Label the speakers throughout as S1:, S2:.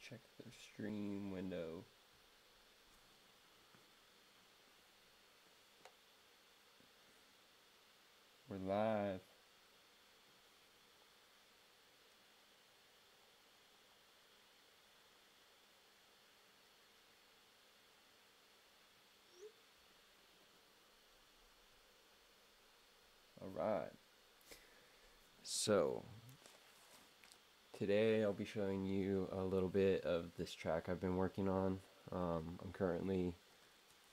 S1: check the stream window. We're live. All right. So today I'll be showing you a little bit of this track I've been working on. I'm currently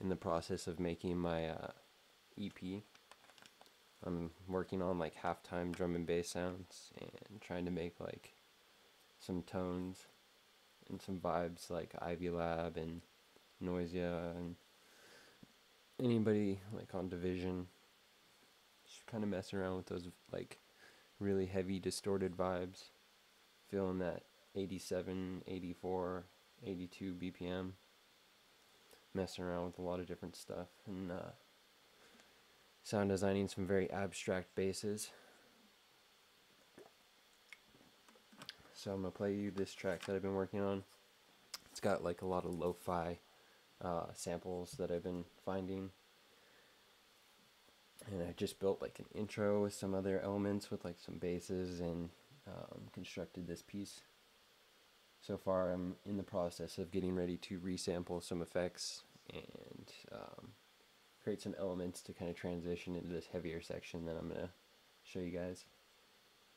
S1: in the process of making my EP. I'm working on like halftime drum and bass sounds and trying to make like some tones and some vibes like Ivy Lab and Noisia and anybody like on Division. Just kind of messing around with those like really heavy distorted vibes, feeling that 87, 84, 82 BPM, messing around with a lot of different stuff, and sound designing some very abstract basses. So I'm going to play you this track that I've been working on. It's got like a lot of lo-fi samples that I've been finding. And I just built like an intro with some other elements with like some basses and constructed this piece. So far I'm in the process of getting ready to resample some effects and create some elements to kind of transition into this heavier section that I'm going to show you guys.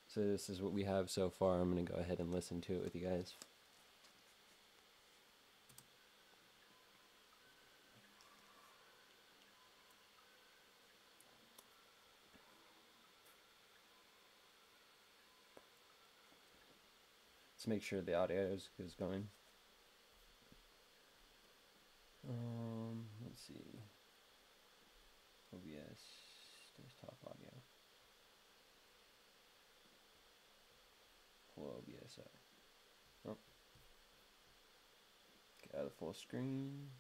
S1: So this is what we have so far. I'm going to go ahead and listen to it with you guys. Let's make sure the audio is going. Let's see. OBS, desktop audio. Pull OBS up. Oh. Get out of the full screen.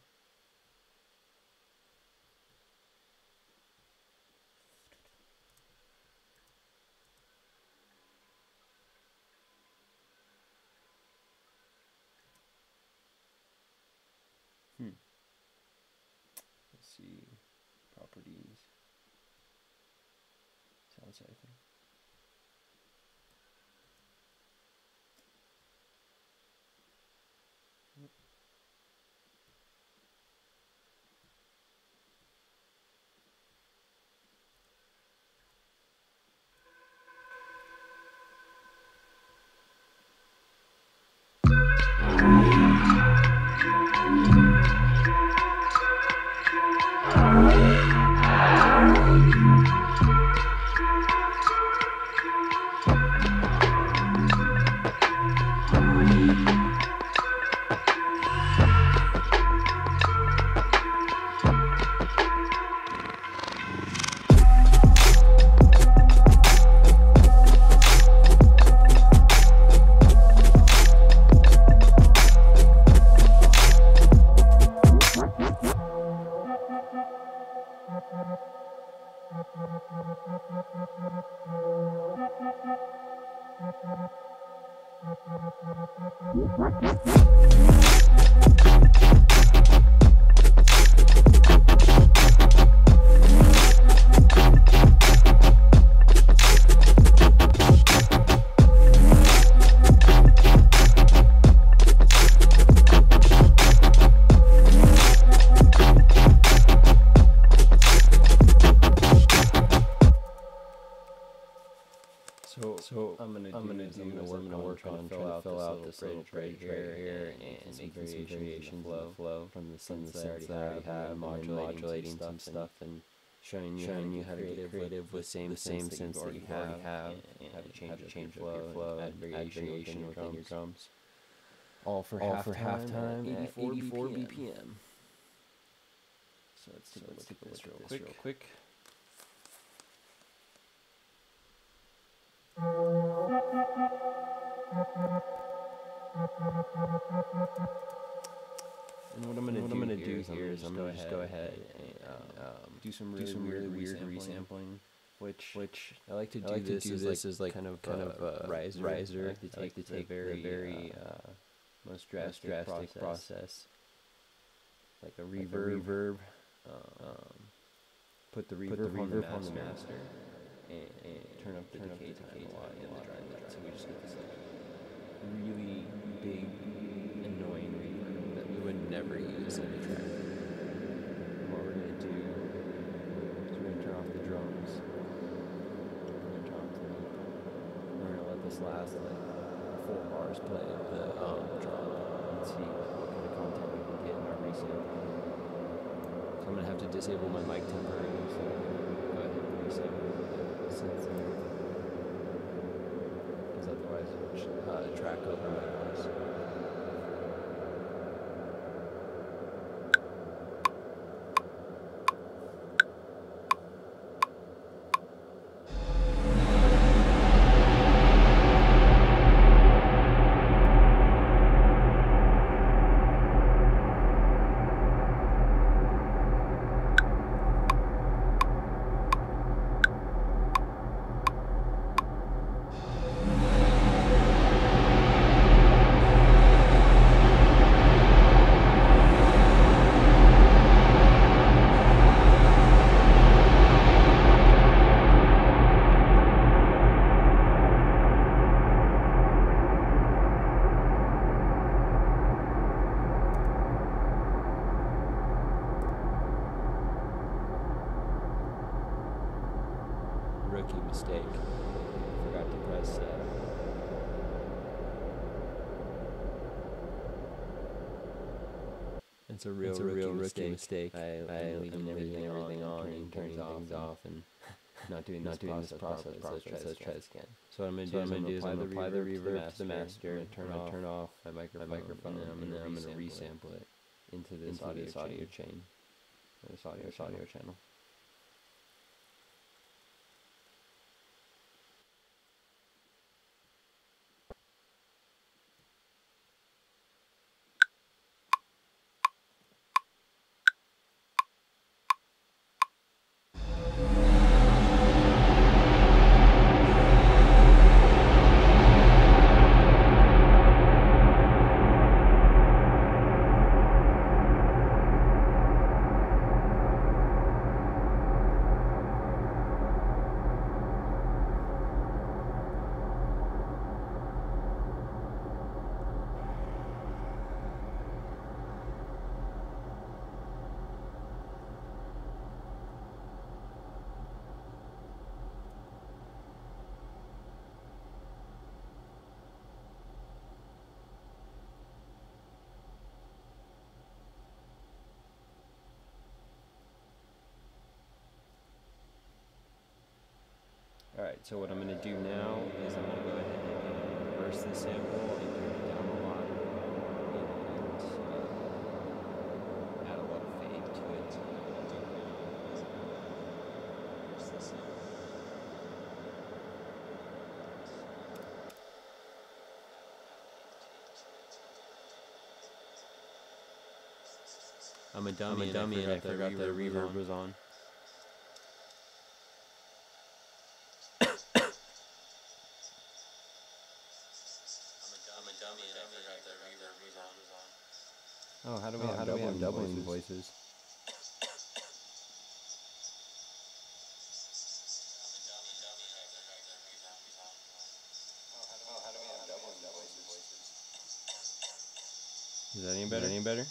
S1: Let's see. Properties. Sound cipher. So I'm gonna work on fill out this little bridge right here and some variations in the flow from the synths I already have, and modulating some stuff and showing you how to get creative with the same synths that you already have and how to change the flow and add variation within your drums. All for halftime at 84 BPM. So let's take a look at this real quick. And what I'm gonna do here is I'm gonna just go ahead and do some really weird resampling, which I like to do. This is like kind of a riser. I like to take the very most drastic process. Like a reverb. Put the reverb on the master, and turn up the decay time a lot in the dry mix. So we just get this like really big, annoying reverb that we would never use in a track. And what we're gonna do is we're gonna turn off the drums. We're gonna turn off the loop. We're gonna let this last like 4 bars play of the drum and see what kind of content we can get in our resample. So I'm gonna have to disable my mic temporarily, so I'm gonna go ahead and resample the synth, because otherwise it would track over my voice. Rookie mistake. Forgot to press It's a real rookie mistake. I leaving everything on and turning things off and not doing this process properly. So let's try this again. So what I'm going to do is I'm going to apply the reverb to the master, turn off my microphone, and then I'm going to resample it into this audio chain, this audio channel. Alright, so what I'm going to do now is I'm going to go ahead and reverse the sample and turn it down a lot and add a lot of fade to it. I'm a dummy and I forgot the reverb was on. Oh, how do we have doubling voices? Is that any better?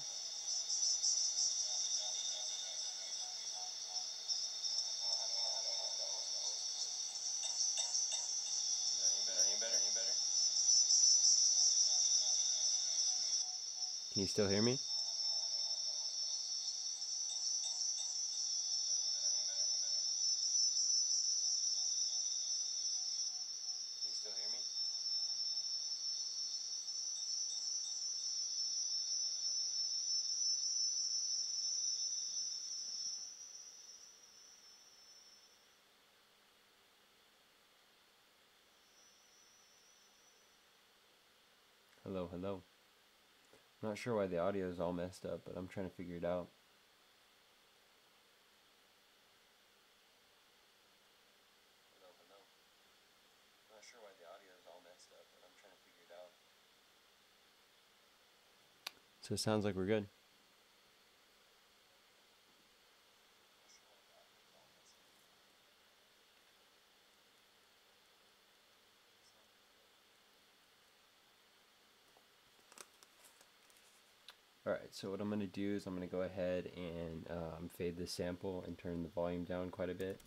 S1: Can you still hear me? Hello. I'm not sure why the audio is all messed up, but I'm trying to figure it out. Not sure why the audio is all messed up, but I'm trying to figure it out. So it sounds like we're good. Alright, so what I'm going to do is I'm going to go ahead and fade this sample and turn the volume down quite a bit.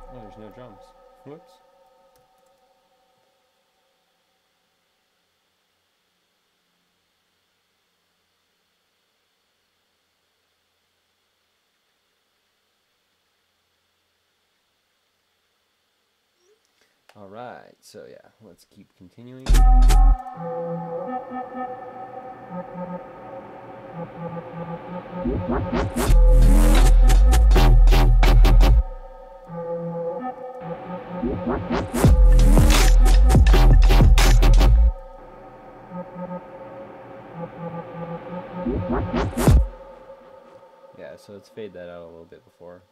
S1: Oh, there's no drums. Whoops. Alright, so yeah, let's keep continuing. Yeah, so let's fade that out a little bit before.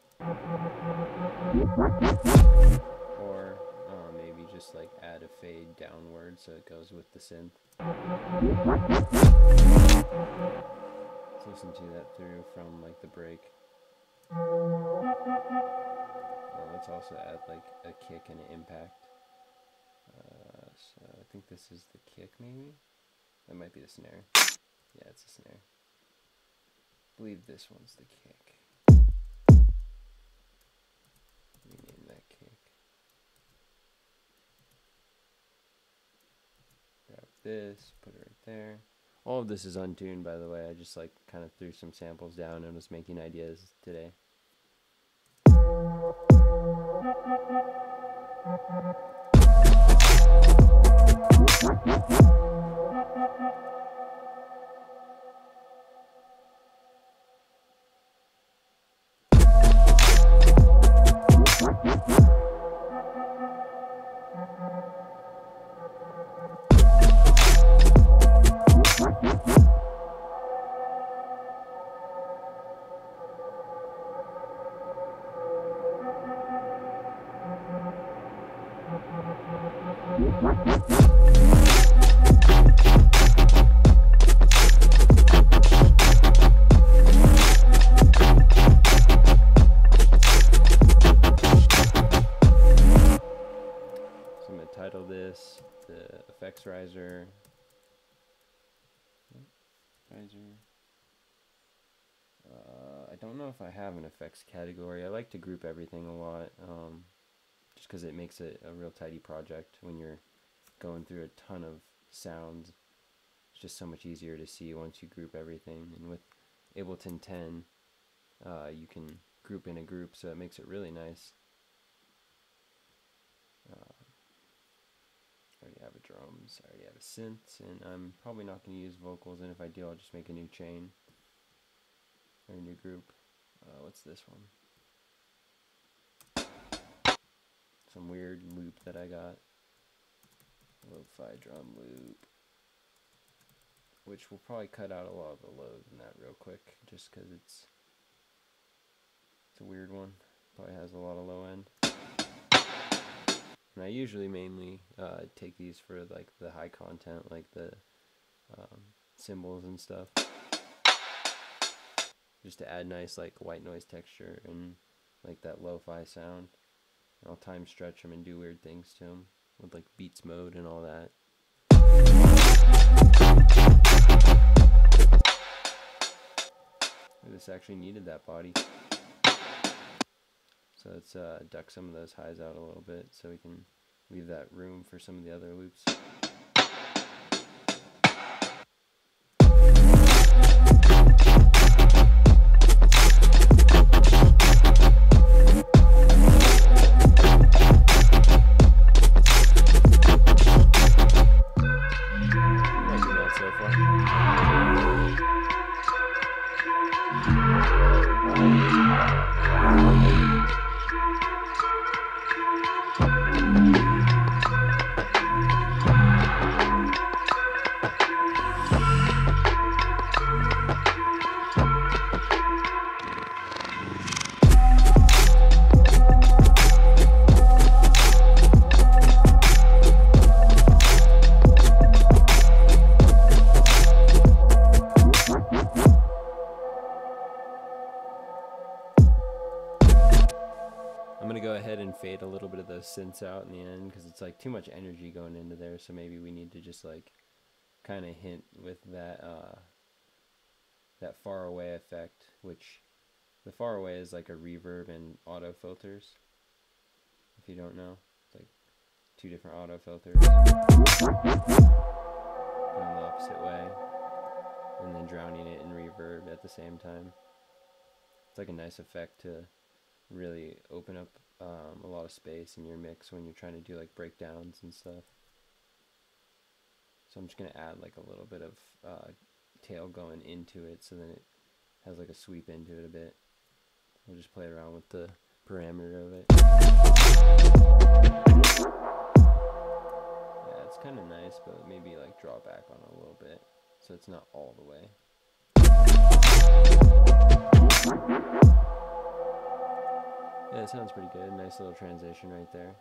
S1: Or maybe just like add a fade downward so it goes with the synth. Let's listen to that through from like the break. Let's also add like a kick and an impact. So I think this is the kick maybe? That might be the snare. Yeah, it's a snare. I believe this one's the kick. Rename that kick. Grab this, put it right there. All of this is untuned, by the way. I just like kind of threw some samples down and was making ideas today. Title this the effects riser. I don't know if I have an effects category. I like to group everything a lot, just because it makes it a real tidy project when you're going through a ton of sounds. It's just so much easier to see once you group everything. And with Ableton 10, you can group in a group, so it makes it really nice. I already have a drums, I already have a synth, and I'm probably not going to use vocals, and if I do, I'll just make a new chain, or a new group. What's this one? Some weird loop that I got. Lo-fi drum loop. Which will probably cut out a lot of the lows in that real quick, just because it's a weird one. Probably has a lot of low end. And I usually mainly take these for like the high content, like the cymbals and stuff, just to add nice like white noise texture and like that lo-fi sound. And I'll time stretch them and do weird things to them with like beats mode and all that. This actually needed that body. So let's duck some of those highs out a little bit so we can leave that room for some of the other loops. fade a little bit of those synths out in the end, because it's like too much energy going into there. So maybe we need to just like kind of hint with that that far away effect, which the far away is like a reverb and auto filters. If you don't know, it's like 2 different auto filters going the opposite way, and then drowning it in reverb at the same time. It's like a nice effect to really open up a lot of space in your mix when you're trying to do like breakdowns and stuff. So I'm just going to add like a little bit of tail going into it, so then it has like a sweep into it a bit. We'll just play around with the parameter of it. Yeah, it's kind of nice, but maybe like draw back on it a little bit so it's not all the way. Yeah, it sounds pretty good. Nice little transition right there.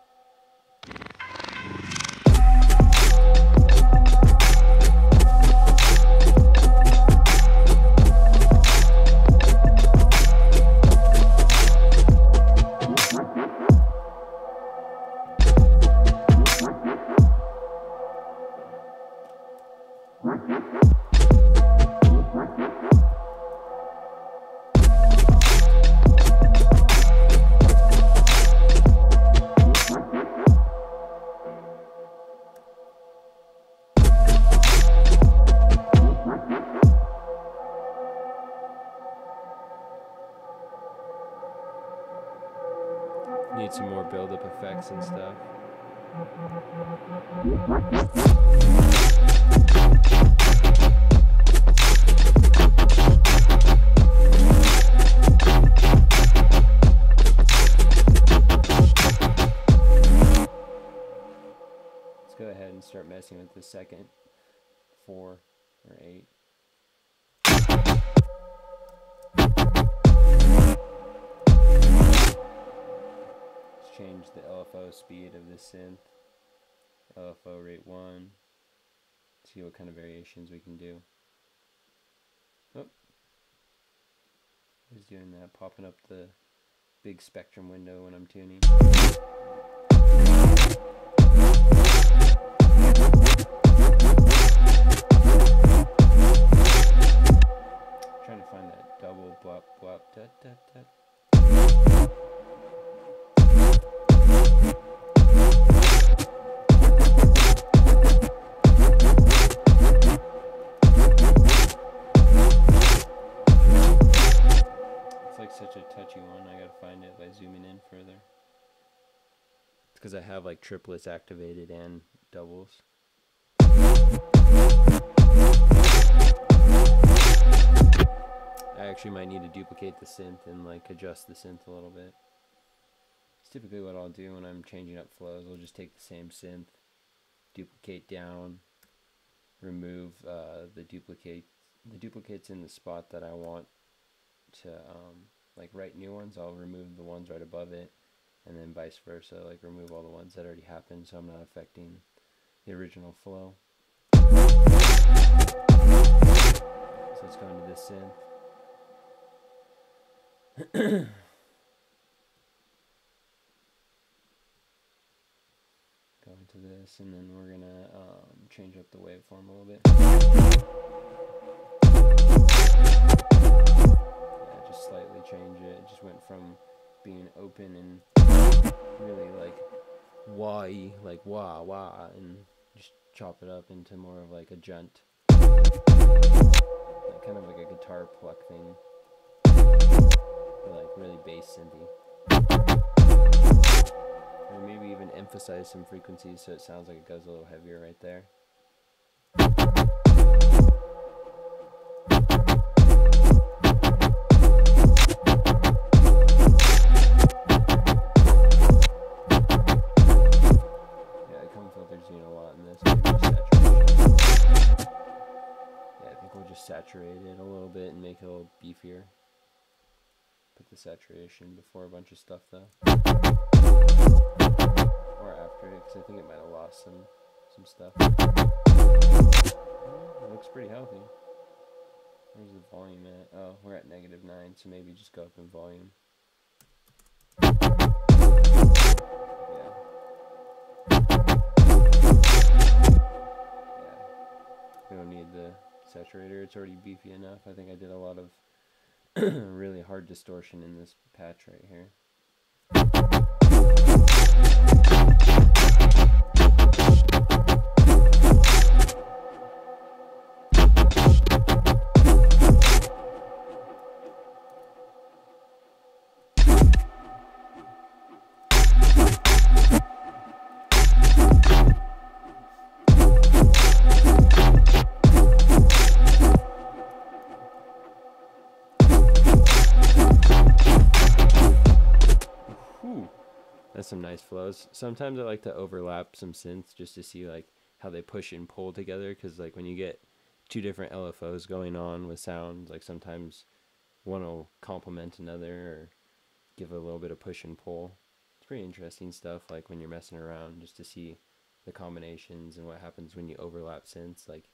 S1: Need some more build-up effects and stuff. Let's go ahead and start messing with the second 4 or 8. Change the LFO speed of this synth, LFO rate 1, see what kind of variations we can do. Oh, he's doing that, popping up the big spectrum window when I'm tuning. Trying to find that double blop blop tut tut tut. Such a touchy one. I gotta find it by zooming in further. It's because I have like triplets activated and doubles. I actually might need to duplicate the synth and like adjust the synth a little bit. It's typically what I'll do when I'm changing up flows. I'll just take the same synth, duplicate down, remove the duplicates in the spot that I want to like write new ones. I'll remove the ones right above it, and then vice versa, like remove all the ones that already happened, so I'm not affecting the original flow. So let's go into this synth. Go into this, and then we're gonna change up the waveform a little bit. Just slightly change it. It just went from being open and really like wah-y, like wah wah, and just chop it up into more of like a gent, like kind of like a guitar pluck thing, but like really bass synthy, or maybe even emphasize some frequencies so it sounds like it goes a little heavier right there. Saturate it a little bit and make it a little beefier. Put the saturation before a bunch of stuff though, or after it, because I think it might have lost some stuff. It looks pretty healthy. Where's the volume at? Oh, we're at -9, so maybe just go up in volume. We don't need the saturator, it's already beefy enough. I think I did a lot of really hard distortion in this patch right here. That's some nice flows. Sometimes I like to overlap some synths just to see like how they push and pull together, because like when you get two different LFOs going on with sounds, like sometimes one will complement another or give a little bit of push and pull. It's pretty interesting stuff, like when you're messing around, just to see the combinations and what happens when you overlap synths. Like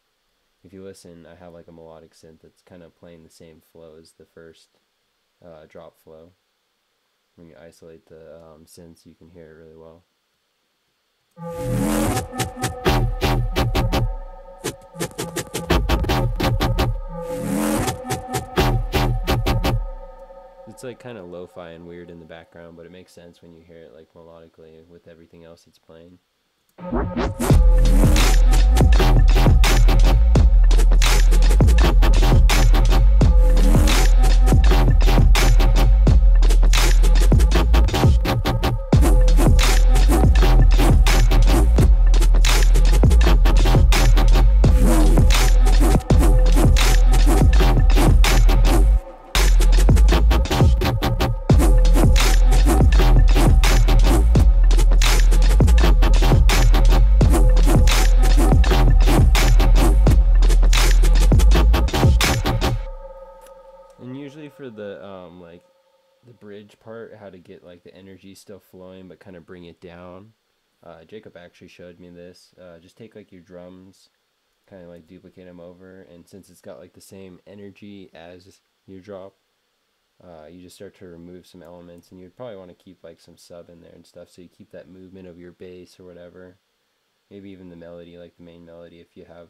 S1: if you listen, I have like a melodic synth that's kind of playing the same flow as the first drop flow. When you isolate the synths, you can hear it really well. It's like kind of lo-fi and weird in the background, but it makes sense when you hear it like melodically with everything else it's playing. And usually for the like the bridge part, how to get like the energy still flowing but kind of bring it down. Jacob actually showed me this. Just take like your drums, kind of like duplicate them over, and since it's got like the same energy as your drop, you just start to remove some elements, and you'd probably want to keep like some sub in there and stuff, so you keep that movement of your bass or whatever. Maybe even the melody, like the main melody, if you have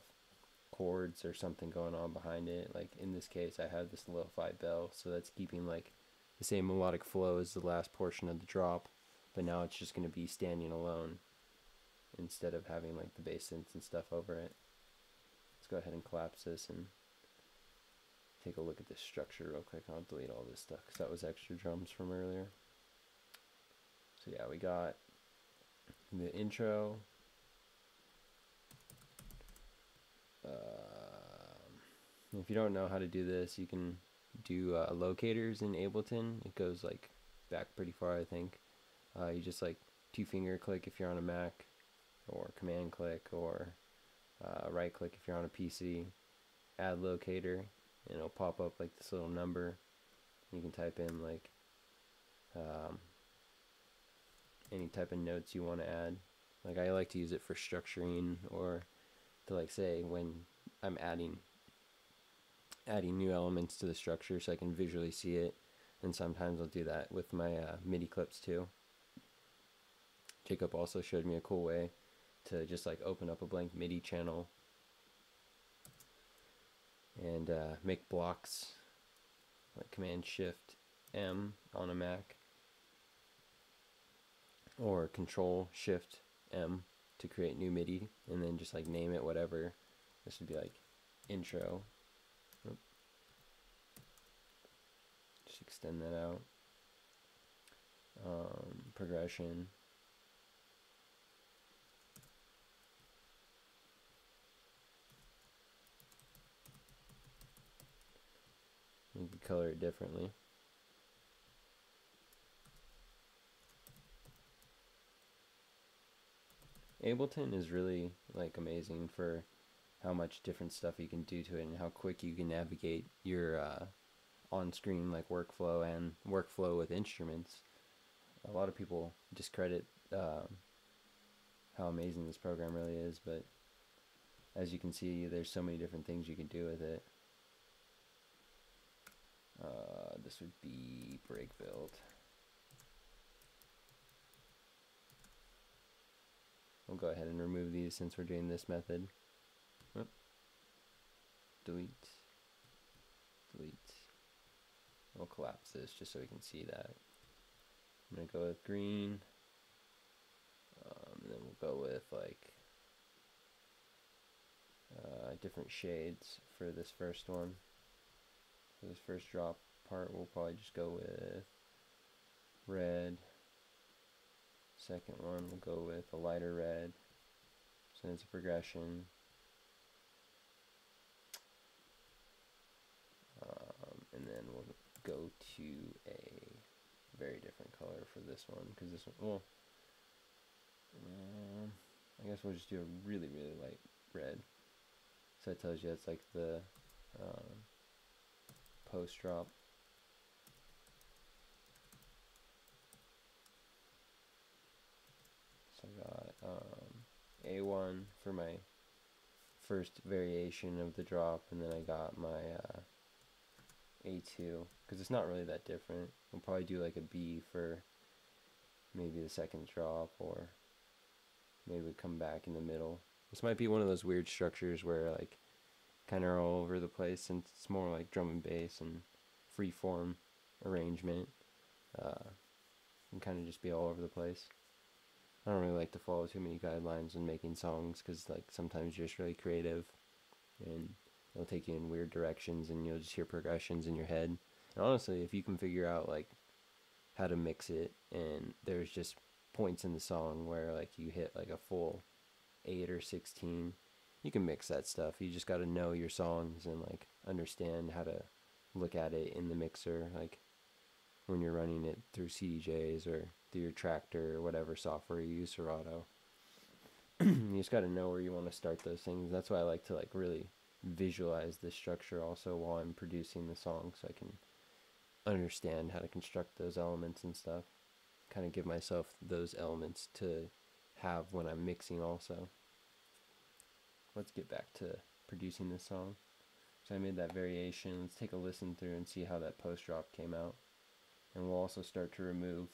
S1: chords or something going on behind it. Like in this case, I have this lo-fi bell, so that's keeping like the same melodic flow as the last portion of the drop, but now it's just going to be standing alone instead of having like the bass synths and stuff over it. Let's go ahead and collapse this and take a look at this structure real quick. I'll delete all this stuff because that was extra drums from earlier. So yeah, we got the intro. If you don't know how to do this, you can do locators in Ableton. It goes like back pretty far, I think. You just like 2-finger click if you're on a Mac, or command click, or right click if you're on a PC. Add locator, and it'll pop up like this little number. You can type in like any type of notes you want to add. Like I like to use it for structuring, or to like say when I'm adding new elements to the structure so I can visually see it. And sometimes I'll do that with my MIDI clips too. Jacob also showed me a cool way to just like open up a blank MIDI channel and make blocks, like Command Shift M on a Mac, or Control Shift M to create new MIDI, and then just like name it whatever. This would be like intro. Just extend that out. Progression. You can color it differently. Ableton is really like amazing for how much different stuff you can do to it and how quick you can navigate your on-screen like workflow and workflow with instruments. A lot of people discredit how amazing this program really is, but as you can see, there's so many different things you can do with it. This would be break build. We'll go ahead and remove these since we're doing this method. Oop. Delete. Delete. We'll collapse this just so we can see that. I'm going to go with green. And then we'll go with like different shades for this first one. For this first drop part, we'll probably just go with red. Second one, we'll go with a lighter red. So it's a progression. And then we'll go to a very different color for this one, because this one, well, I guess we'll just do a really, really light red. So it tells you it's like the post drop. So I got A1 for my first variation of the drop, and then I got my A2, because it's not really that different. We'll probably do like a B for maybe the second drop, or maybe come back in the middle. This might be one of those weird structures where like kind of all over the place, since it's more like drum and bass and free form arrangement. And kind of just be all over the place. I don't really like to follow too many guidelines when making songs, because like sometimes you're just really creative and it'll take you in weird directions and you'll just hear progressions in your head. And honestly, if you can figure out like how to mix it, and there's just points in the song where like you hit like a full 8 or 16, you can mix that stuff. You just got to know your songs and like understand how to look at it in the mixer, like when you're running it through CDJs or through your Tractor or whatever software you use, Serato. You just got to know where you want to start those things. That's why I like to like really visualize this structure also while I'm producing the song, so I can understand how to construct those elements and stuff. Kind of give myself those elements to have when I'm mixing also. Let's get back to producing this song. So I made that variation. Let's take a listen through and see how that post drop came out. And we'll also start to remove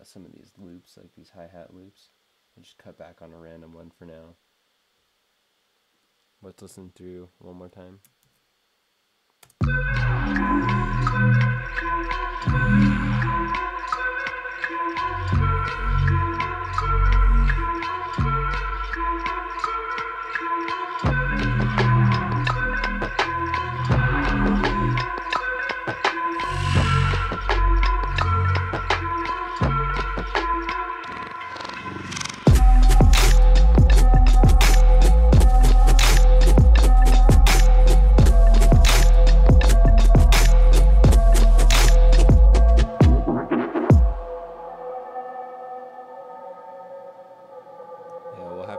S1: some of these loops, like these hi-hat loops. I'll just cut back on a random one for now. Let's listen through one more time.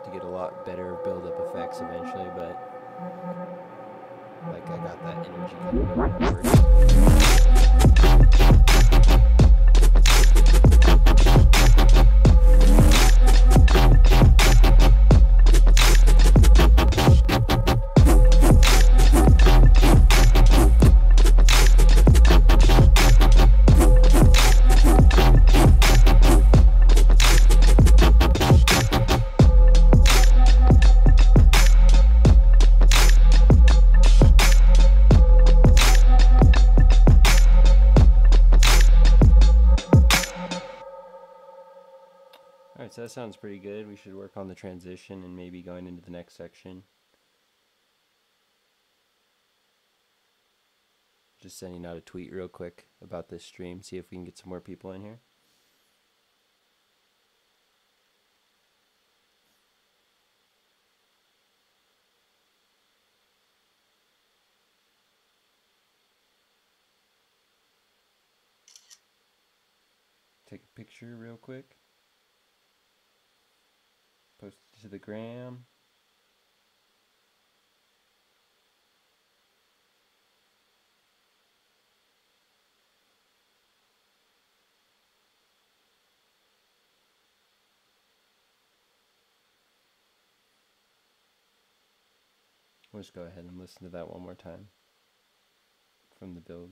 S1: To get a lot better build-up effects eventually, but like I got that energy coming Alright, so that sounds pretty good. We should work on the transition and maybe going into the next section. Just sending out a tweet real quick about this stream, see if we can get some more people in here. Take a picture real quick. Post it to the gram. We'll just go ahead and listen to that one more time from the build.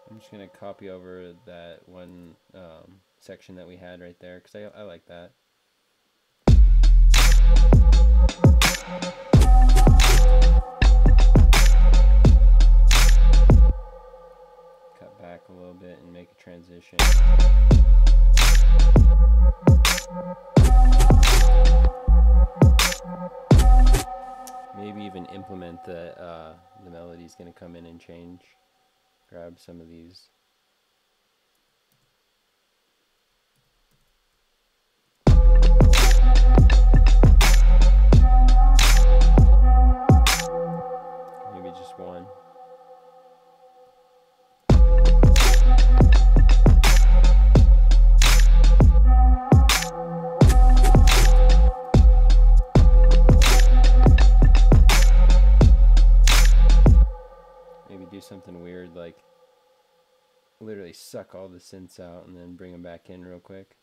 S1: I'm just going to copy over that one section that we had right there, because I like that. Cut back a little bit and make a transition. Maybe even implement the melody's going to come in and change. Grab some of these. Maybe just one. Maybe do something weird like literally suck all the synths out and then bring them back in real quick.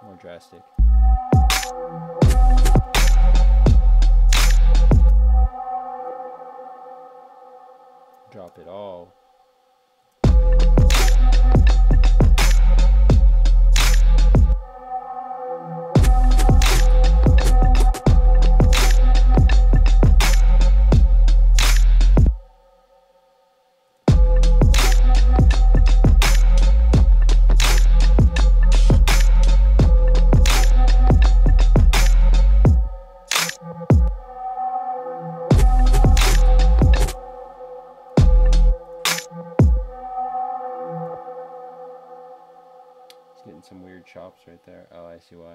S1: More drastic. Drop it all. Getting some weird chops right there. Oh, I see why.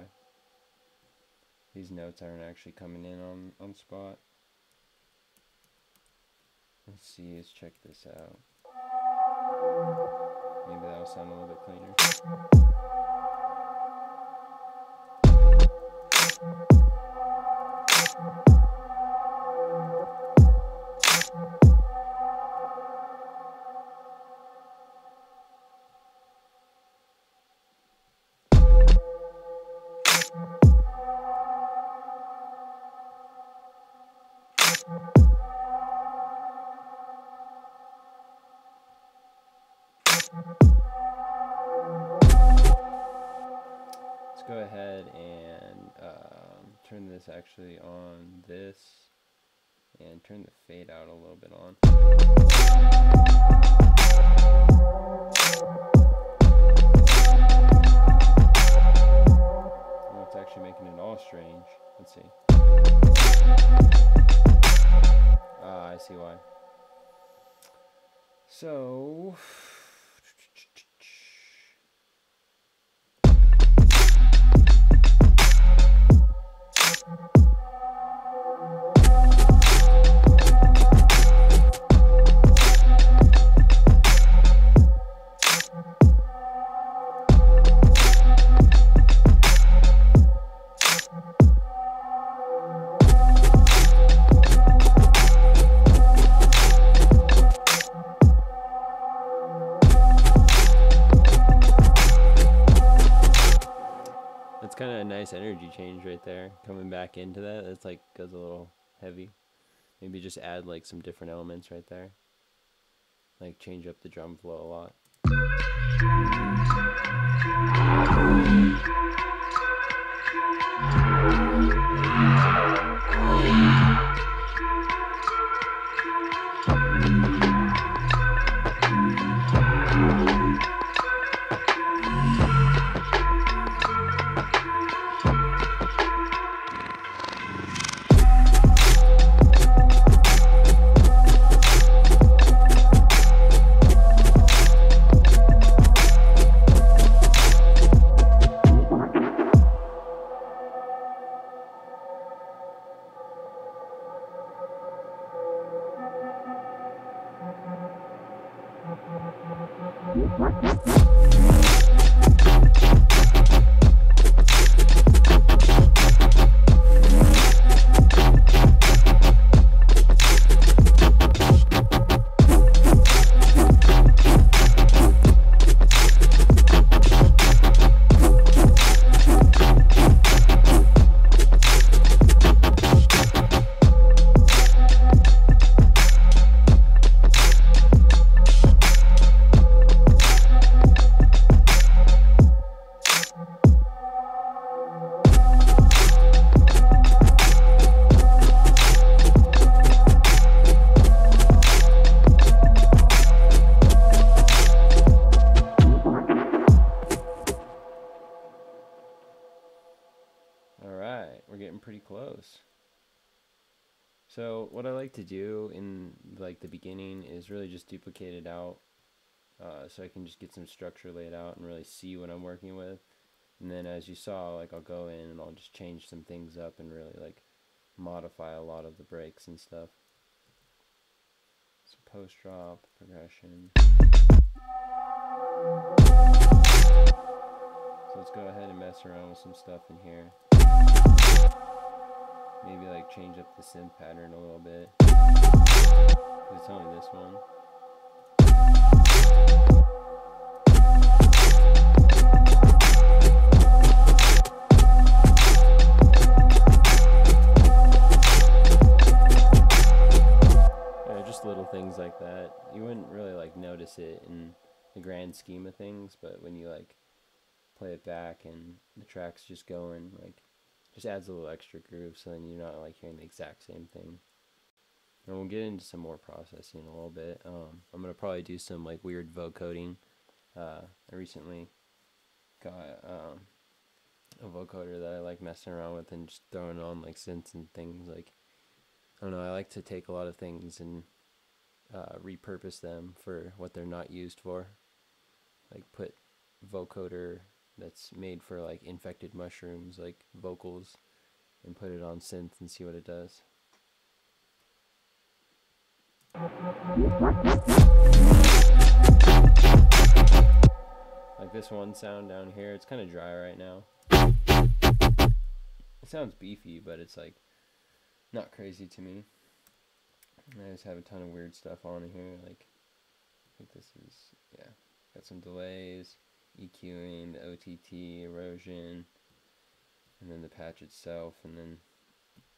S1: These notes aren't actually coming in on spot. Let's see, let's check this out. Maybe that'll sound a little bit cleaner. Let's go ahead and turn this actually on this and turn the fade out a little bit on. Oh, it's actually making it all strange. Let's see. Ah, I see why. So that's kind of a nice energy change right there. Coming back into that, it's like goes a little heavy. Maybe just add like some different elements right there. Like change up the drum flow a lot. We're getting pretty close. So what I like to do in like the beginning is really just duplicate it out, so I can just get some structure laid out and really see what I'm working with. And then as you saw, like I'll go in and I'll just change some things up and really like modify a lot of the breaks and stuff. So post drop, progression. So let's go ahead and mess around with some stuff in here. Maybe like change up the synth pattern a little bit. It's only this one. Yeah, just little things like that. You wouldn't really like notice it in the grand scheme of things, but when you like play it back and the track's just going, like just adds a little extra groove, so then you're not like hearing the exact same thing. And we'll get into some more processing in a little bit. I'm gonna probably do some like weird vocoding. I recently got a vocoder that I like messing around with and just throwing on like synths and things. Like, I don't know, I like to take a lot of things and repurpose them for what they're not used for. Like put vocoder that's made for like infected mushrooms, like vocals, and put it on synth and see what it does. Like this one sound down here, it's kind of dry right now. It sounds beefy, but it's like not crazy to me. And I just have a ton of weird stuff on here. Like, I think this is, yeah, got some delays, EQing, the OTT, erosion, and then the patch itself, and then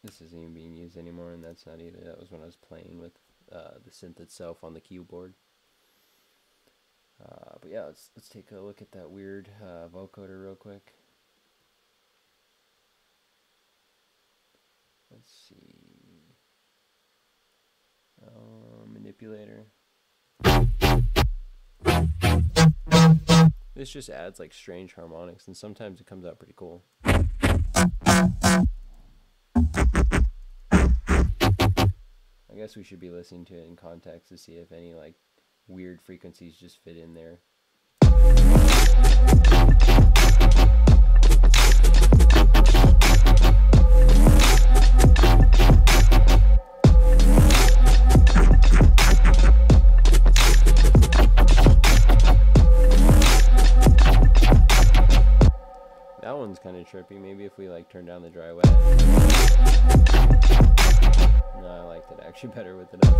S1: this isn't even being used anymore, and that's not either. That was when I was playing with the synth itself on the keyboard. But yeah, let's take a look at that weird vocoder real quick. Let's see. Manipulator. This just adds like strange harmonics, and sometimes it comes out pretty cool. I guess we should be listening to it in context to see if any like weird frequencies just fit in there. That one's kind of trippy. Maybe if we like turn down the dry wet. No, I liked it actually better with it up.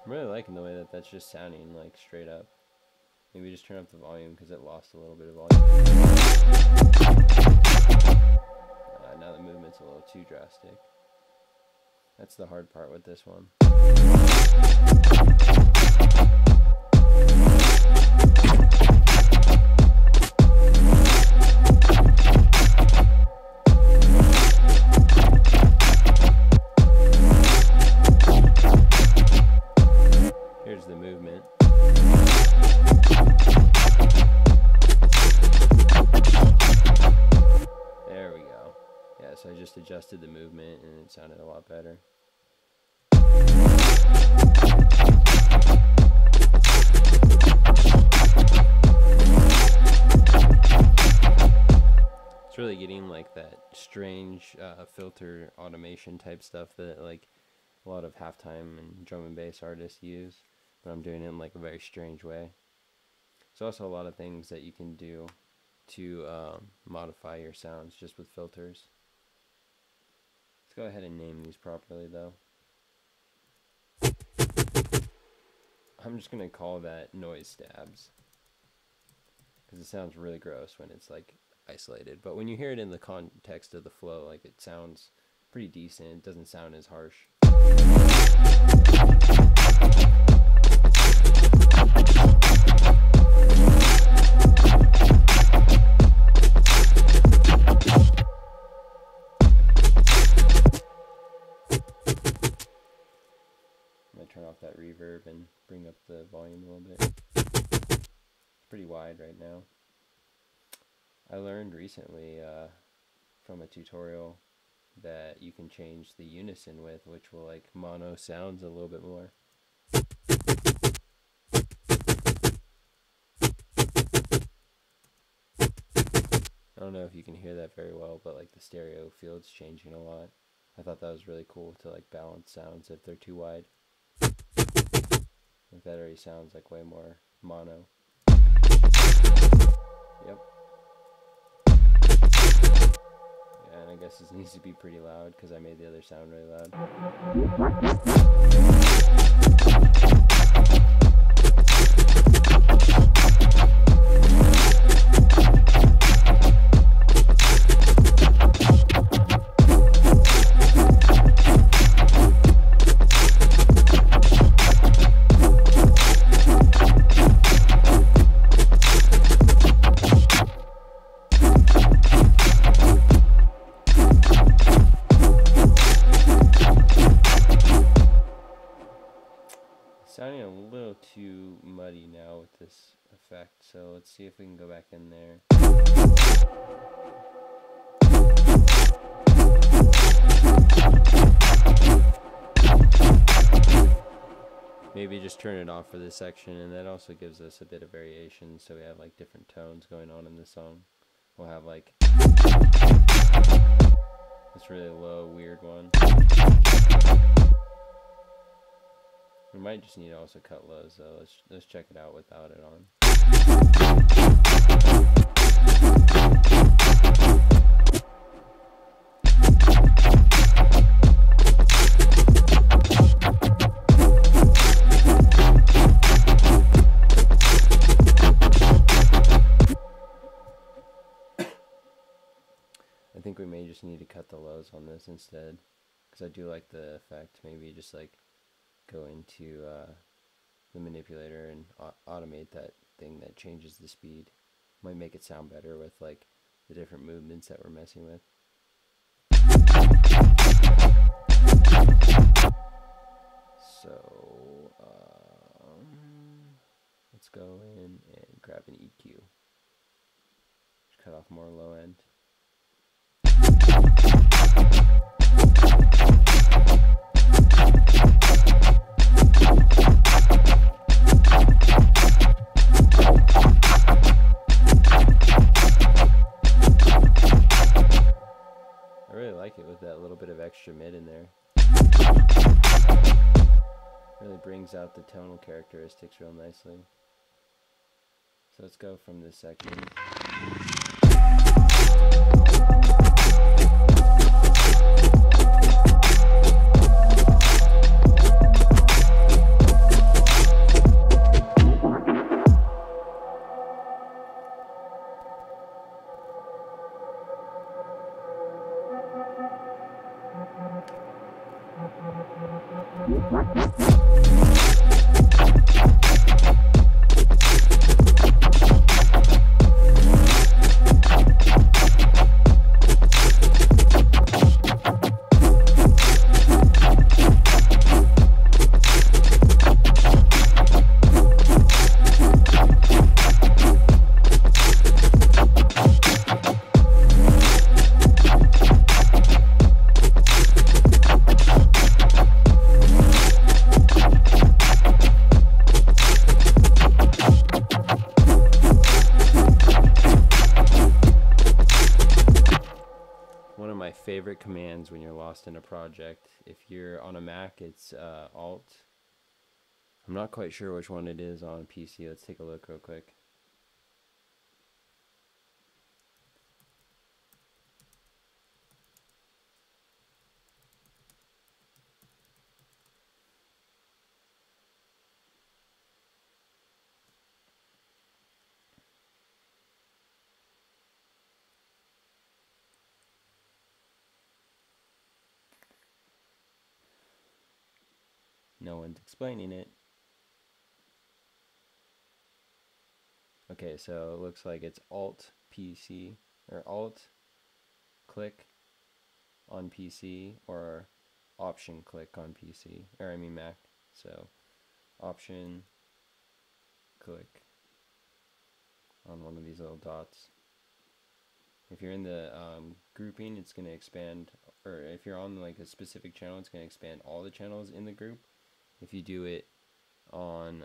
S1: I'm really liking the way that that's just sounding like straight up. Maybe just turn up the volume because it lost a little bit of volume. Now the movement's a little too drastic. That's the hard part with this one. Here's the movement. There we go. Yeah, so I just adjusted the movement and it sounded a lot better. It's really getting like that strange filter automation type stuff that like a lot of halftime and drum and bass artists use, but I'm doing it in like a very strange way. There's also a lot of things that you can do to modify your sounds just with filters. Let's go ahead and name these properly though. I'm just gonna call that noise stabs, because it sounds really gross when it's like isolated, but when you hear it in the context of the flow, like it sounds pretty decent. It doesn't sound as harsh. I'm gonna turn off that reverb and bring up the volume a little bit. It's pretty wide right now. I learned recently from a tutorial that you can change the unison width, which will like mono sounds a little bit more. I don't know if you can hear that very well, but like the stereo field's changing a lot. I thought that was really cool to like balance sounds if they're too wide. Like that already sounds like way more mono. Yep. Yeah, and I guess this needs to be pretty loud because I made the other sound really loud. Sounding a little too muddy now with this effect, so let's see if we can go back in there. Maybe just turn it off for this section, and that also gives us a bit of variation, so we have like different tones going on in the song. We'll have like this really low, weird one. We might just need to also cut lows though. Let's check it out without it on. I think we may just need to cut the lows on this instead, because I do like the effect. Maybe just like go into the manipulator and automate that thing that changes the speed. Might make it sound better with like the different movements that we're messing with. So let's go in and grab an EQ. Just cut off more low end. I really like it with that little bit of extra mid in there. Really brings out the tonal characteristics real nicely. So let's go from this section. favorite commands when you're lost in a project. If you're on a Mac, it's Alt. I'm not quite sure which one it is on PC. Let's take a look real quick. No one's explaining it. Okay, so it looks like it's Alt PC, or Alt click on PC, or Option click on PC, or I mean Mac. So Option click on one of these little dots. If you're in the grouping, it's going to expand, or if you're on like a specific channel, it's going to expand all the channels in the group. If you do it on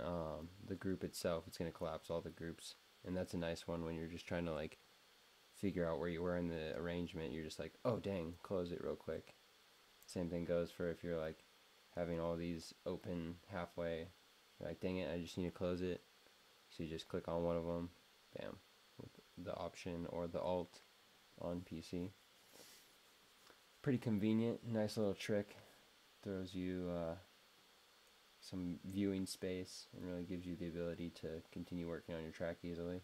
S1: the group itself, it's going to collapse all the groups, and that's a nice one when you're just trying to like figure out where you were in the arrangement. You're just like, oh dang, close it real quick. Same thing goes for if you're like having all these open halfway. You're like, dang it, I just need to close it. So you just click on one of them, bam, with the Option or the Alt on PC. Pretty convenient, nice little trick. Throws you some viewing space and really gives you the ability to continue working on your track easily.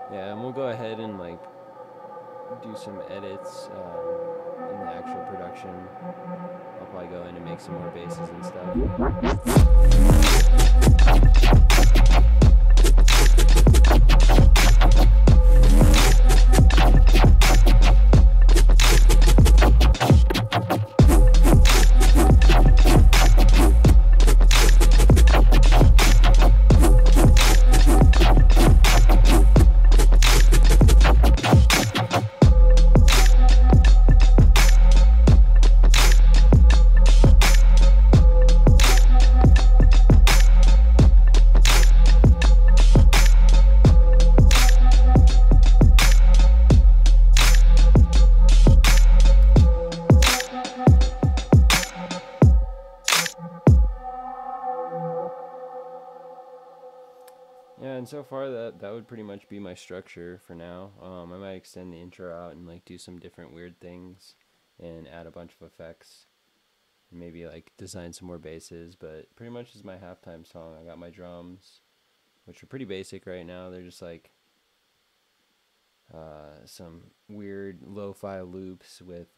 S1: Yeah, and we'll go ahead and like do some edits in the actual production. I'll probably go in and make some more basses and stuff. Yeah, and so far that would pretty much be my structure for now. I might extend the intro out and like do some different weird things and add a bunch of effects and maybe like design some more basses, but pretty much is my halftime song. I got my drums, which are pretty basic right now. They're just like some weird lo-fi loops with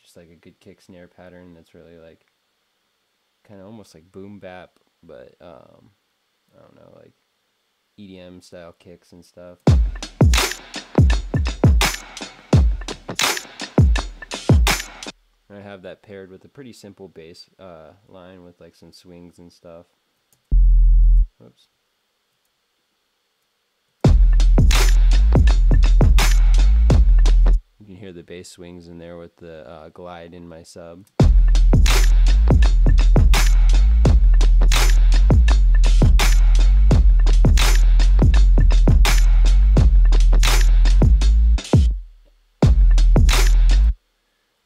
S1: just like a good kick snare pattern that's really like kind of almost like boom bap, but I don't know, like EDM style kicks and stuff. And I have that paired with a pretty simple bass line with like some swings and stuff. Whoops. You can hear the bass swings in there with the glide in my sub.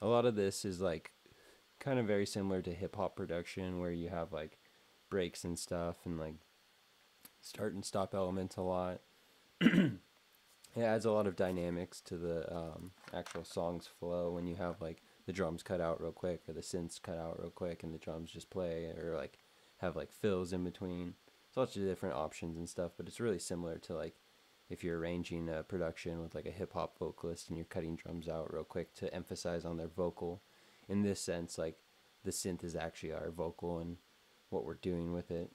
S1: A lot of this is like kind of very similar to hip hop production, where you have like breaks and stuff and like start and stop elements a lot. It adds a lot of dynamics to the actual song's flow when you have like the drums cut out real quick or the synths cut out real quick and the drums just play, or like have like fills in between. There's lots of different options and stuff, but it's really similar to like if you're arranging a production with like a hip-hop vocalist and you're cutting drums out real quick to emphasize on their vocal. In this sense, like the synth is actually our vocal and what we're doing with it,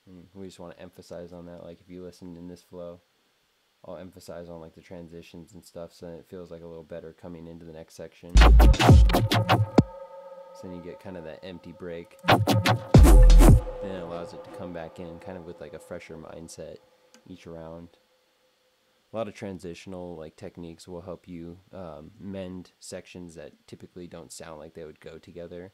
S1: and we just want to emphasize on that. Like if you listen in this flow, I'll emphasize on like the transitions and stuff, so it feels like a little better coming into the next section. So then you get kind of that empty break, then it allows it to come back in kind of with like a fresher mindset each round. A lot of transitional like techniques will help you mend sections that typically don't sound like they would go together.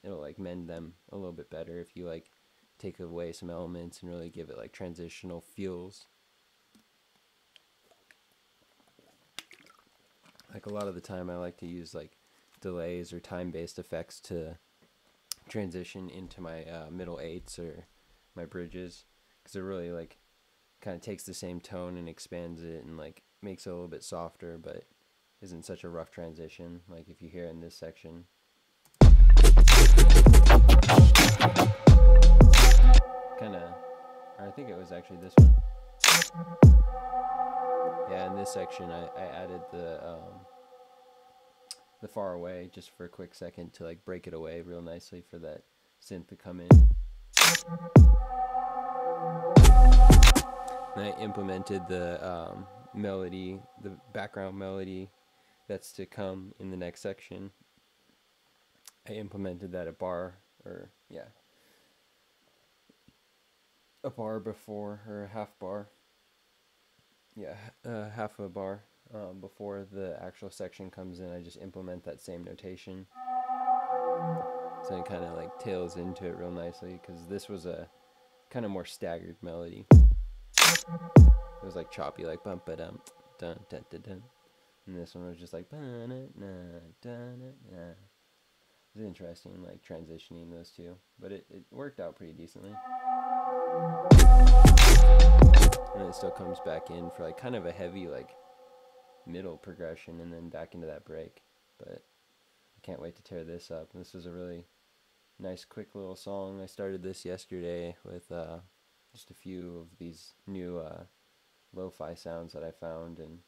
S1: It'll like mend them a little bit better if you like take away some elements and really give it like transitional feels. Like a lot of the time I like to use like delays or time-based effects to transition into my middle eights or my bridges, because it really like kind of takes the same tone and expands it and like makes it a little bit softer, but isn't such a rough transition. Like if you hear it in this section, kind of, or I think it was actually this one. Yeah, in this section I added the far away just for a quick second to like break it away real nicely for that synth to come in. And I implemented the melody, the background melody that's to come in the next section. I implemented that a bar before, or a half bar. Yeah, half a bar before the actual section comes in. I just implement that same notation. So it kind of like tails into it real nicely, because this was a kind of more staggered melody. It was like choppy, like bump ba dum dun dun dun dun, and this one was just like ba na na dun na. It was interesting, like transitioning those two, but it worked out pretty decently. And it still comes back in for like kind of a heavy like middle progression, and then back into that break. But I can't wait to tear this up. This was a really nice quick little song. I started this yesterday with just a few of these new lo-fi sounds that I found, and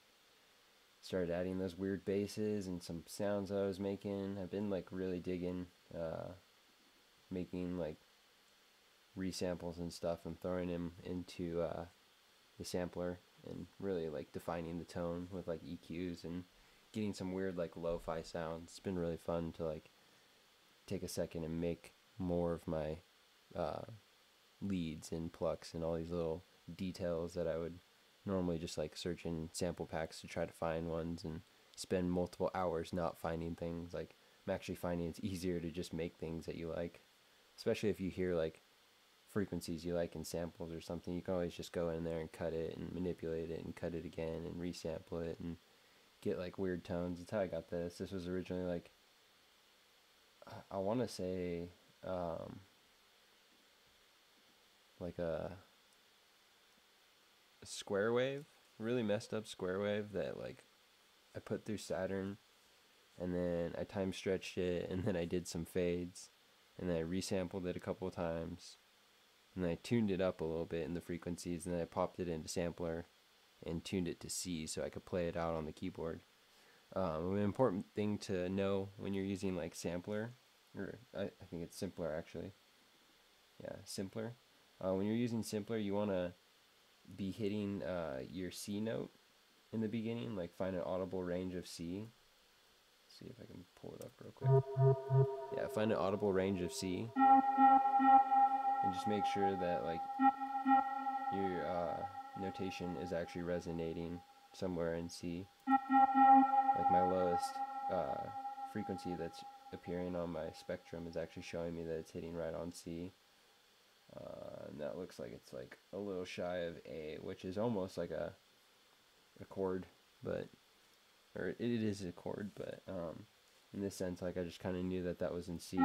S1: started adding those weird basses and some sounds that I was making. I've been like really digging making like resamples and stuff and throwing them into the sampler and really like defining the tone with like EQs and getting some weird like lo-fi sounds. It's been really fun to like take a second and make more of my leads and plucks and all these little details that I would normally just like search in sample packs to try to find ones and spend multiple hours not finding things. Like I'm actually finding it's easier to just make things that you like, especially if you hear like frequencies you like in samples or something. You can always just go in there and cut it and manipulate it and cut it again and resample it and get like weird tones. That's how I got this. This was originally like, I want to say like a square wave, really messed up square wave that like I put through Saturn, and then I time stretched it, and then I did some fades, and then I resampled it a couple of times, and then I tuned it up a little bit in the frequencies, and then I popped it into sampler and tuned it to C so I could play it out on the keyboard. An important thing to know when you're using like sampler, or I think it's simpler actually. Yeah, simpler. When you're using simpler, you want to be hitting your C note in the beginning, like find an audible range of C. Let's see if I can pull it up real quick. Yeah, find an audible range of C, and just make sure that like your notation is actually resonating somewhere in C. Like my lowest frequency that's appearing on my spectrum is actually showing me that it's hitting right on C. And that looks like it's like a little shy of A, which is almost like a chord, but, or it is a chord, but in this sense, like I just kind of knew that that was in C,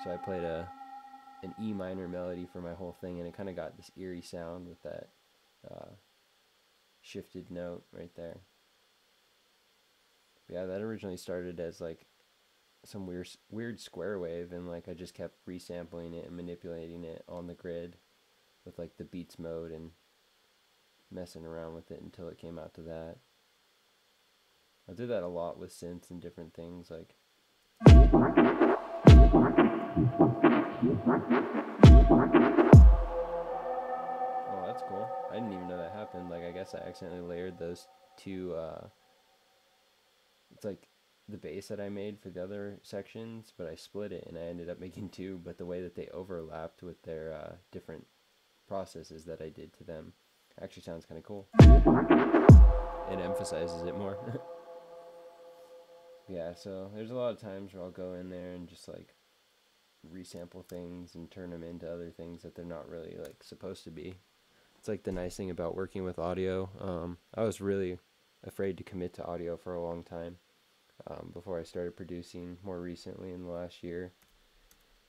S1: so I played an E minor melody for my whole thing, and it kind of got this eerie sound with that shifted note right there. But yeah, that originally started as like some weird square wave, and like I just kept resampling it and manipulating it on the grid with like the beats mode and messing around with it until it came out to that. I did that a lot with synths and different things, like oh, that's cool. I didn't even know that happened. Like I guess I accidentally layered those two it's like the bass that I made for the other sections, but I split it and I ended up making two, but the way that they overlapped with their different processes that I did to them, Actually sounds kind of cool. It emphasizes it more. Yeah, so there's a lot of times where I'll go in there and just like resample things and turn them into other things that they're not really like supposed to be. It's like the nice thing about working with audio. I was really afraid to commit to audio for a long time before I started producing more recently in the last year,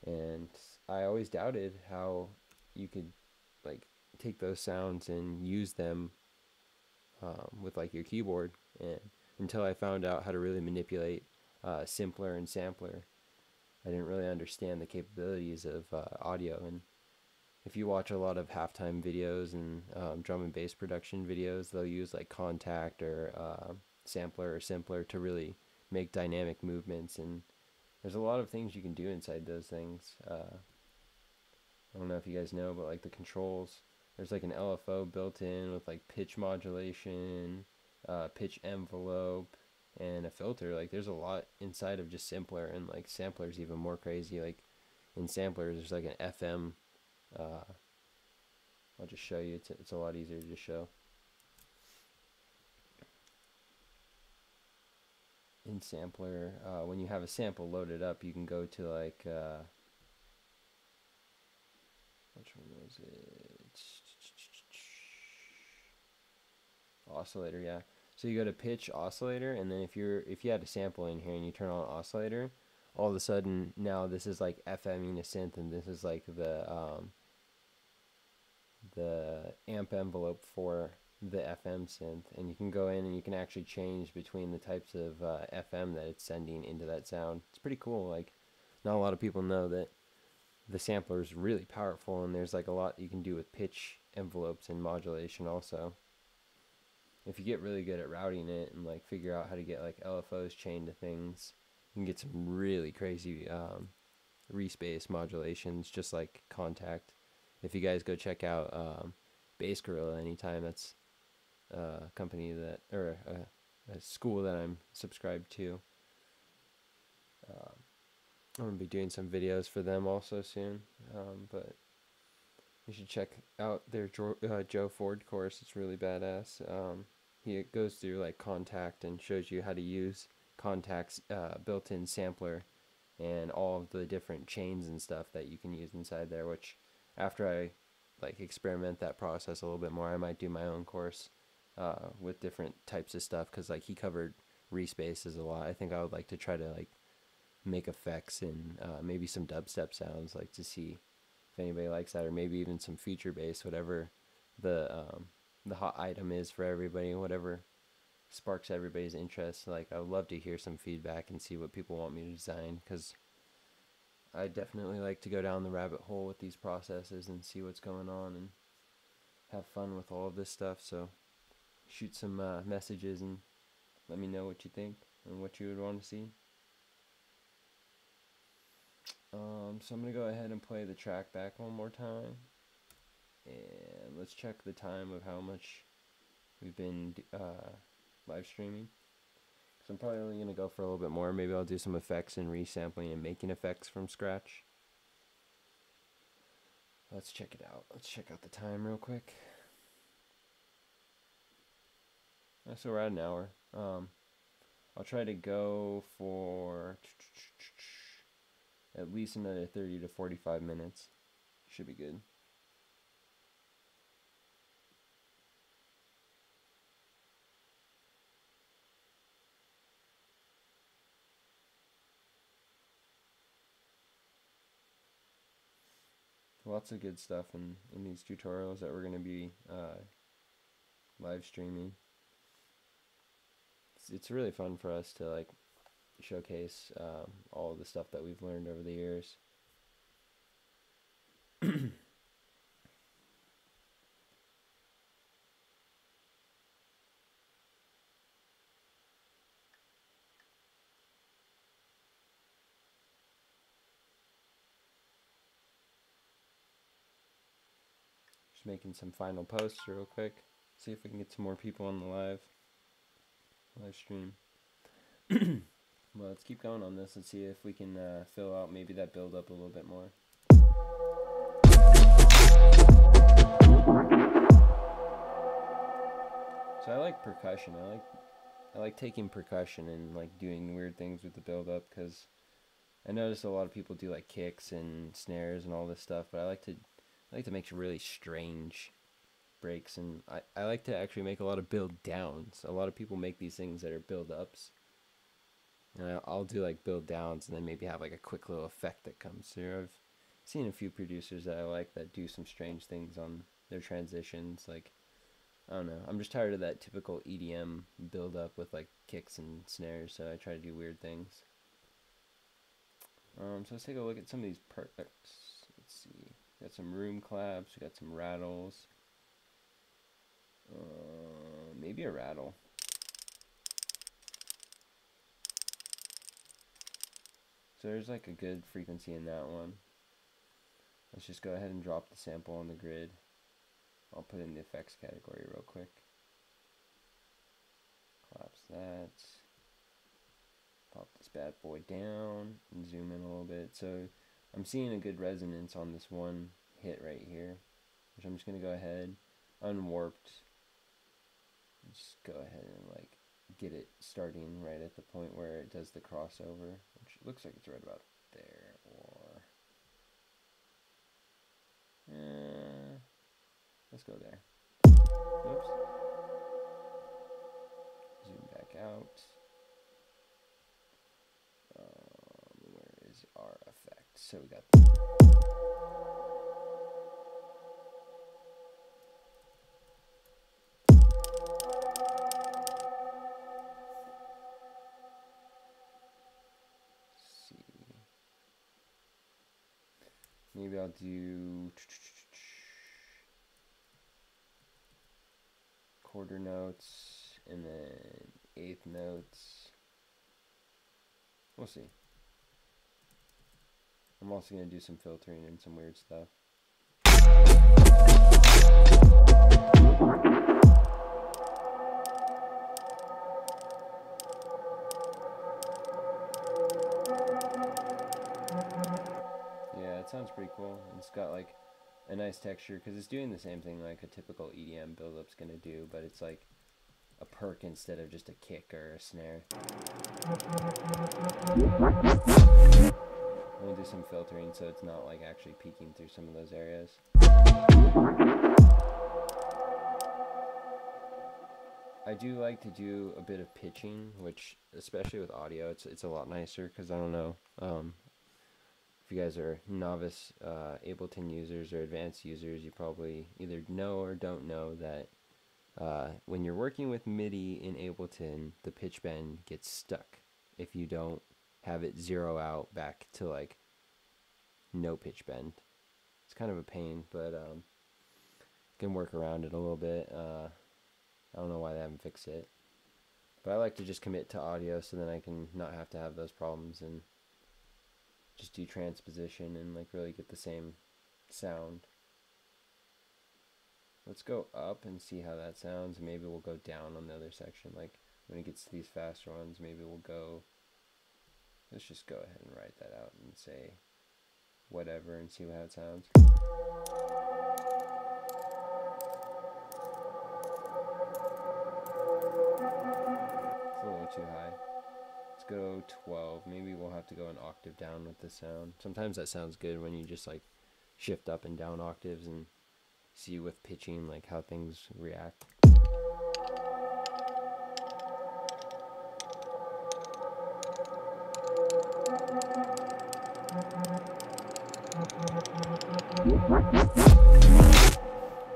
S1: and I always doubted how you could like take those sounds and use them with like your keyboard, and until I found out how to really manipulate simpler and sampler, I didn't really understand the capabilities of audio. And if you watch a lot of halftime videos and drum and bass production videos, they'll use like Contact or Sampler or Simpler to really make dynamic movements, and there's a lot of things you can do inside those things. I don't know if you guys know, but like the controls, there's like an LFO built in with like pitch modulation, pitch envelope, and a filter. Like there's a lot inside of just Simpler, and like Sampler's even more crazy. Like in Sampler there's like an FM. I'll just show you. It's a lot easier to just show. In Sampler, when you have a sample loaded up, you can go to like which one was it? Oscillator, yeah. So you go to pitch oscillator, and then if you had a sample in here and you turn on oscillator, all of a sudden now this is like FMing a synth, and this is like the amp envelope for the FM synth, and you can go in and you can actually change between the types of FM that it's sending into that sound. It's pretty cool. Like not a lot of people know that the sampler is really powerful, and there's like a lot you can do with pitch envelopes and modulation also. If you get really good at routing it and like figure out how to get like LFOs chained to things, you can get some really crazy respace modulations, just like Contact. If you guys go check out Bass Gorilla anytime, that's a company that, or a school that I'm subscribed to. I'm going to be doing some videos for them also soon, but you should check out their Joe Ford course. It's really badass. He goes through like Contact and shows you how to use Contact's built-in sampler and all of the different chains and stuff that you can use inside there, which after I like experiment that process a little bit more, I might do my own course with different types of stuff, because like he covered respaces a lot. I think I would like to try to like make effects and maybe some dubstep sounds, like to see if anybody likes that, or maybe even some feature bass, whatever the hot item is for everybody, whatever sparks everybody's interest. Like I would love to hear some feedback and see what people want me to design, because I definitely like to go down the rabbit hole with these processes and see what's going on and have fun with all of this stuff. So shoot some messages and let me know what you think and what you would want to see. So I'm going to go ahead and play the track back one more time, and let's check the time of how much we've been live streaming. So I'm probably only going to go for a little bit more. Maybe I'll do some effects and resampling and making effects from scratch. Let's check it out. Let's check out the time real quick. So we're at an hour. I'll try to go for at least another 30 to 45 minutes. Should be good. Lots of good stuff in these tutorials that we're going to be live streaming. It's really fun for us to like showcase all of the stuff that we've learned over the years. Just making some final posts real quick. See if we can get some more people on the live stream. Well, let's keep going on this and see if we can fill out maybe that build up a little bit more. So I like percussion. I like taking percussion and like doing weird things with the build up, because I notice a lot of people do like kicks and snares and all this stuff, but I like to make some really strange breaks, and I like to actually make a lot of build downs. A lot of people make these things that are build ups, and I'll do like build downs and then maybe have like a quick little effect that comes through. I've seen a few producers that I like that do some strange things on their transitions. Like, I don't know, I'm just tired of that typical EDM build up with like kicks and snares, so I try to do weird things. So let's take a look at some of these parts. Let's see. Got some room claps. We got some rattles. Maybe a rattle. So there's like a good frequency in that one. Let's just go ahead and drop the sample on the grid. I'll put in the effects category real quick. Collapse that. Pop this bad boy down and zoom in a little bit. So I'm seeing a good resonance on this one hit right here, which I'm just going to go ahead, unwarped. Just go ahead and like get it starting right at the point where it does the crossover, which looks like it's right about there, or let's go there. Oops. Zoom back out. Where is our effect? So we got maybe I'll do quarter notes and then eighth notes. We'll see. I'm also going to do some filtering and some weird stuff. Yeah, it sounds pretty cool. It's got like a nice texture because it's doing the same thing like a typical EDM build-up's going to do, but it's like a perk instead of just a kick or a snare. We'll do some filtering so it's not like actually peeking through some of those areas. I do like to do a bit of pitching, which especially with audio, it's a lot nicer, because I don't know if you guys are novice Ableton users or advanced users, you probably either know or don't know that when you're working with MIDI in Ableton, the pitch bend gets stuck if you don't have it zero out back to like no pitch bend. It's kind of a pain, but can work around it a little bit. I don't know why they haven't fixed it, but I like to just commit to audio so then I can not have to have those problems and just do transposition and like really get the same sound. Let's go up and see how that sounds. Maybe we'll go down on the other section. Like when it gets to these faster ones, maybe we'll go, let's just go ahead and write that out and say whatever and see how it sounds. It's a little too high. Let's go 12. Maybe we'll have to go an octave down with the sound. Sometimes that sounds good when you just like shift up and down octaves and see with pitching like how things react.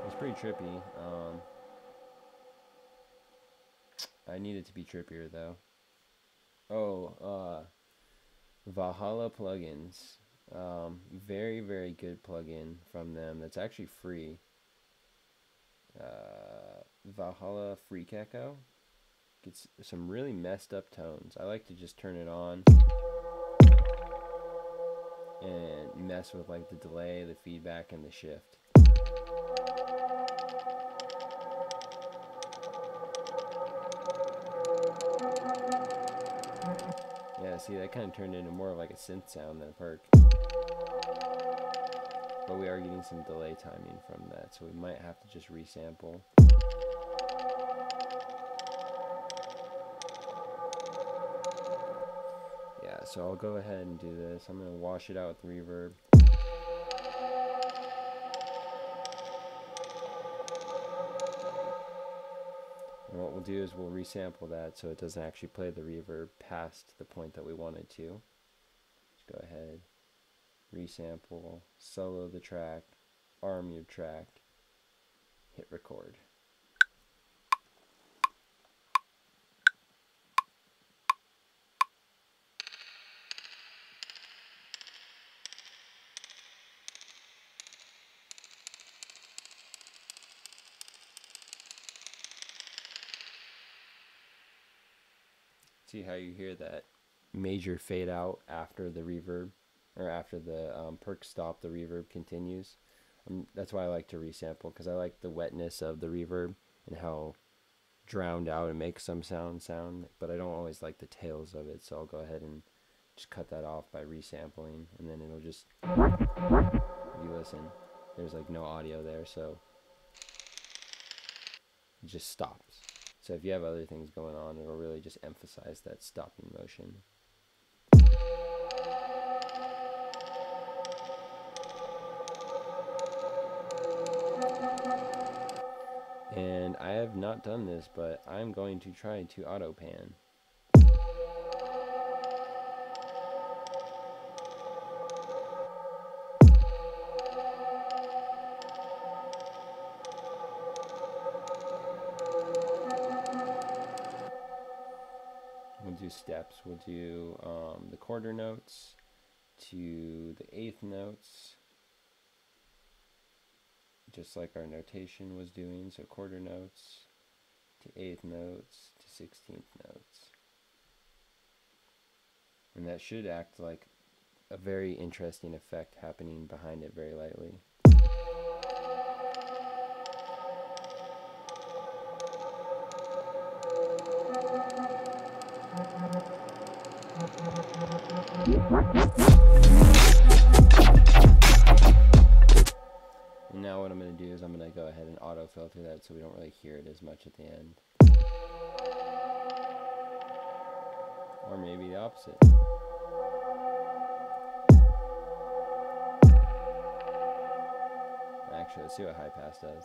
S1: It's pretty trippy. I need it to be trippier though. Oh, Valhalla plugins. Very, very good plugin from them. That's actually free. Valhalla Freak Echo gets some really messed up tones. I like to just turn it on and mess with like the delay, the feedback, and the shift. Yeah, see, that kind of turned into more of like a synth sound than a perk. But we are getting some delay timing from that, so we might have to just resample. So I'll go ahead and do this. I'm going to wash it out with reverb. And what we'll do is we'll resample that so it doesn't actually play the reverb past the point that we want it to. Just go ahead, resample, solo the track, arm your track, hit record. See how you hear that major fade out after the reverb, or after the perk stop, the reverb continues. That's why I like to resample, because I like the wetness of the reverb and how drowned out it makes some sound, but I don't always like the tails of it, so I'll go ahead and just cut that off by resampling, and then it'll just, if you listen, there's like no audio there, so it just stops. So if you have other things going on, it'll really just emphasize that stopping motion. And I have not done this, but I'm going to try to auto pan. We'll do steps. We'll do the quarter notes to the eighth notes, just like our notation was doing. So quarter notes to eighth notes to 16th notes. And that should act like a very interesting effect happening behind it very lightly. And now what I'm going to do is I'm going to go ahead and auto filter that so we don't really hear it as much at the end. Or maybe the opposite. Actually, let's see what high pass does.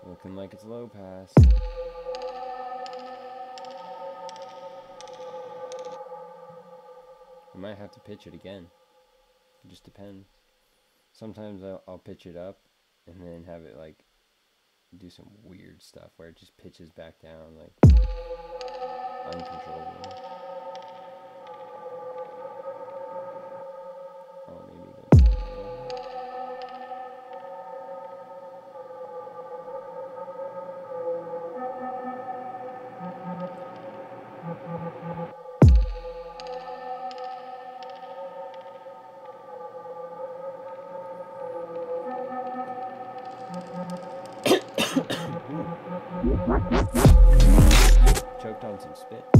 S1: Looking like it's low pass. I might have to pitch it again. It just depends. Sometimes I'll pitch it up and then have it like do some weird stuff where it just pitches back down like uncontrollably. Oh, maybe that's choked on some spit. I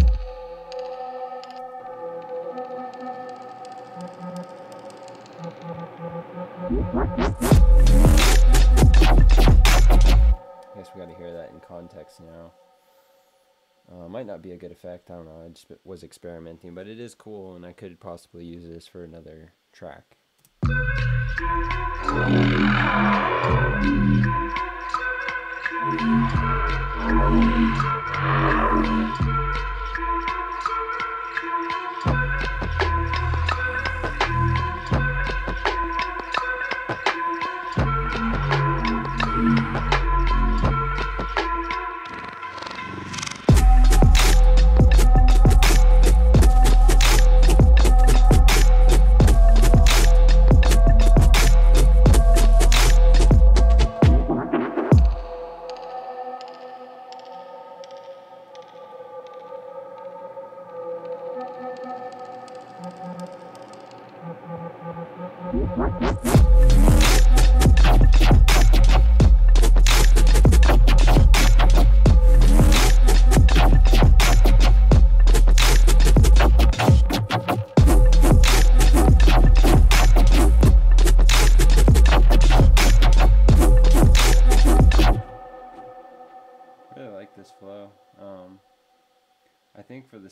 S1: guess we got to hear that in context now. Might not be a good effect, I don't know, I just was experimenting, but it is cool and I could possibly use this for another track.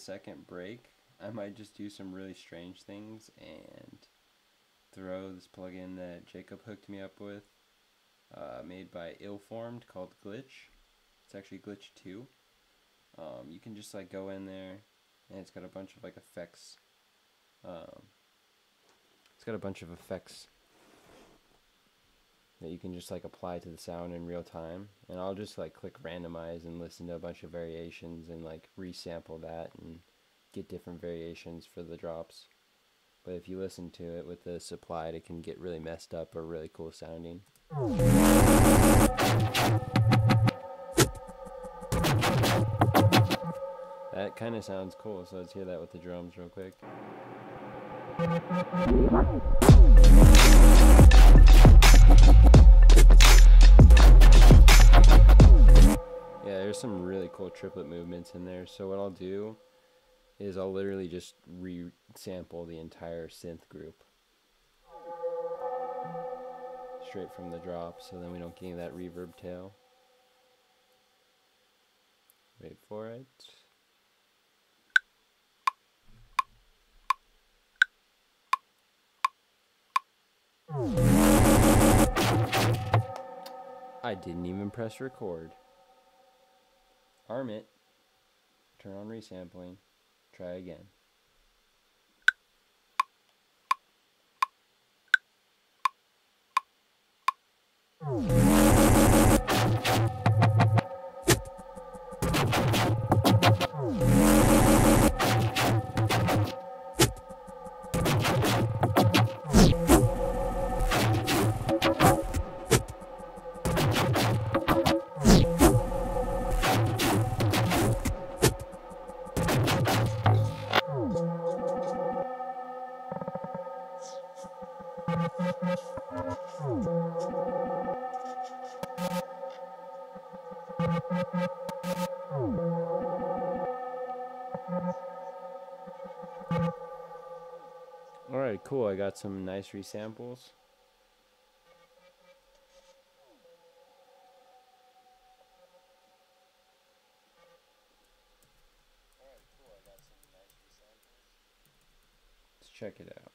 S1: second break, I might just do some really strange things and throw this plugin that Jacob hooked me up with, made by Illformed, called Glitch. It's actually Glitch 2. You can just like go in there, and it's got a bunch of like effects. It's got a bunch of effects that you can just like apply to the sound in real time, and I'll just like click randomize and listen to a bunch of variations and like resample that and get different variations for the drops. But if you listen to it with this applied, it can get really messed up or really cool sounding. That kind of sounds cool, so let's hear that with the drums real quick. Yeah, there's some really cool triplet movements in there. So what I'll do is I'll literally just re-sample the entire synth group straight from the drop, so then we don't get that reverb tail. Wait for it. I didn't even press record. Arm it. Turn on resampling. Try again. Alright, cool. I got some nice resamples. Let's check it out.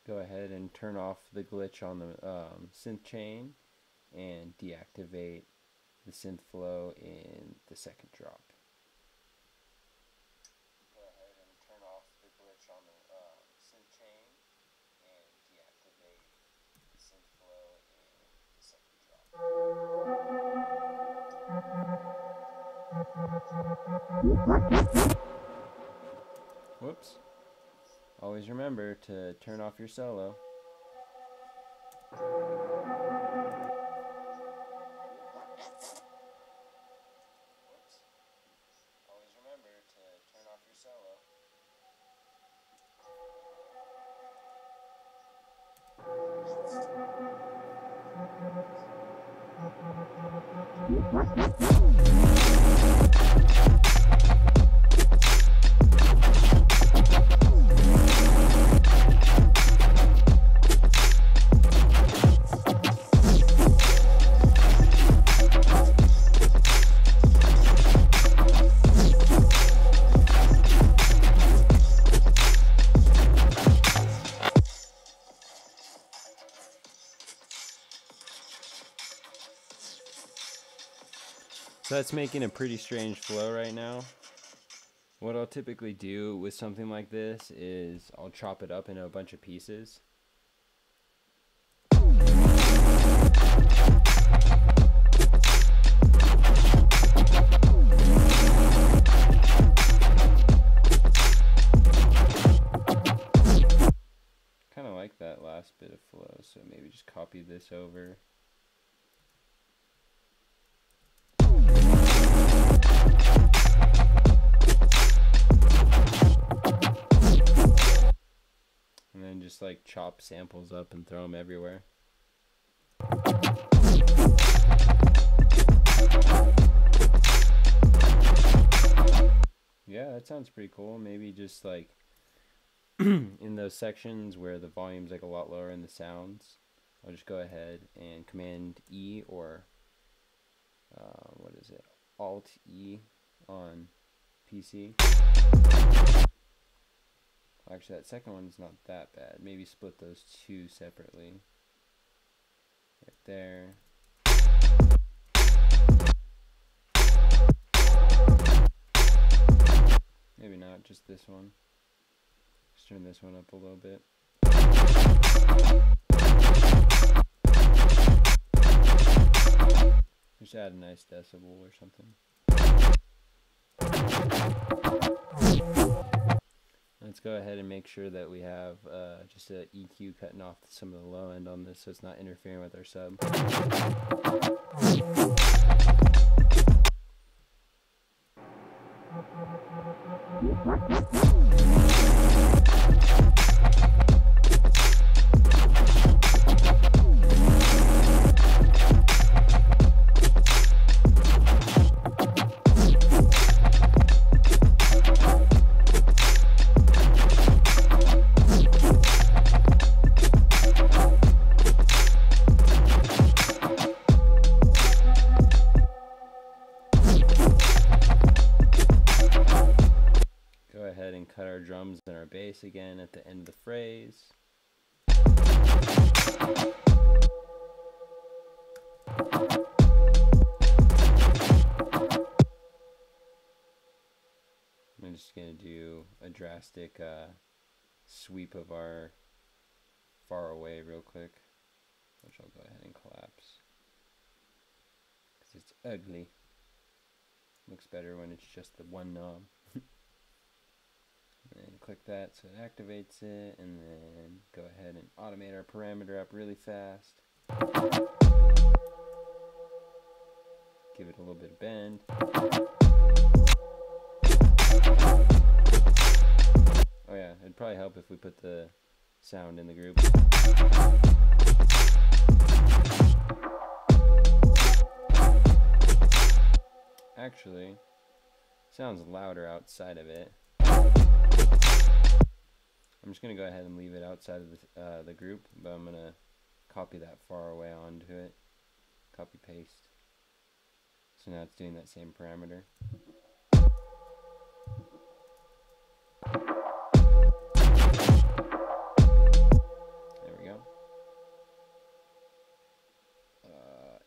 S1: Go ahead and turn off the glitch on the synth chain and deactivate the synth flow in the second drop. Go ahead and turn off the glitch on the synth chain and deactivate the synth flow in the second drop. Whoops. Always remember to turn off your solo. Whoops. Always remember to turn off your solo. So that's making a pretty strange flow right now. What I'll typically do with something like this is I'll chop it up into a bunch of pieces. Kind of like that last bit of flow, so maybe just copy this over. And then just like chop samples up and throw them everywhere. yeah, that sounds pretty cool. Maybe just like in those sections where the volume's like a lot lower in the sounds, I'll just go ahead and Command E or what is it? Alt E on PC. Actually, that second one's not that bad. Maybe split those two separately. Right there. Maybe not, just this one. Just turn this one up a little bit. Just add a nice decibel or something. Let's go ahead and make sure that we have just a EQ cutting off some of the low end on this so it's not interfering with our sub. Cut our drums and our bass again at the end of the phrase. I'm just going to do a drastic sweep of our far away real quick, which I'll go ahead and collapse because it's ugly. Looks better when it's just the one knob. And click that so it activates it, and then go ahead and automate our parameter up really fast. Give it a little bit of bend. Oh yeah, it'd probably help if we put the sound in the group. Actually, sounds louder outside of it. I'm just going to go ahead and leave it outside of the group, but I'm going to copy that far away onto it. Copy paste. So now it's doing that same parameter. There we go.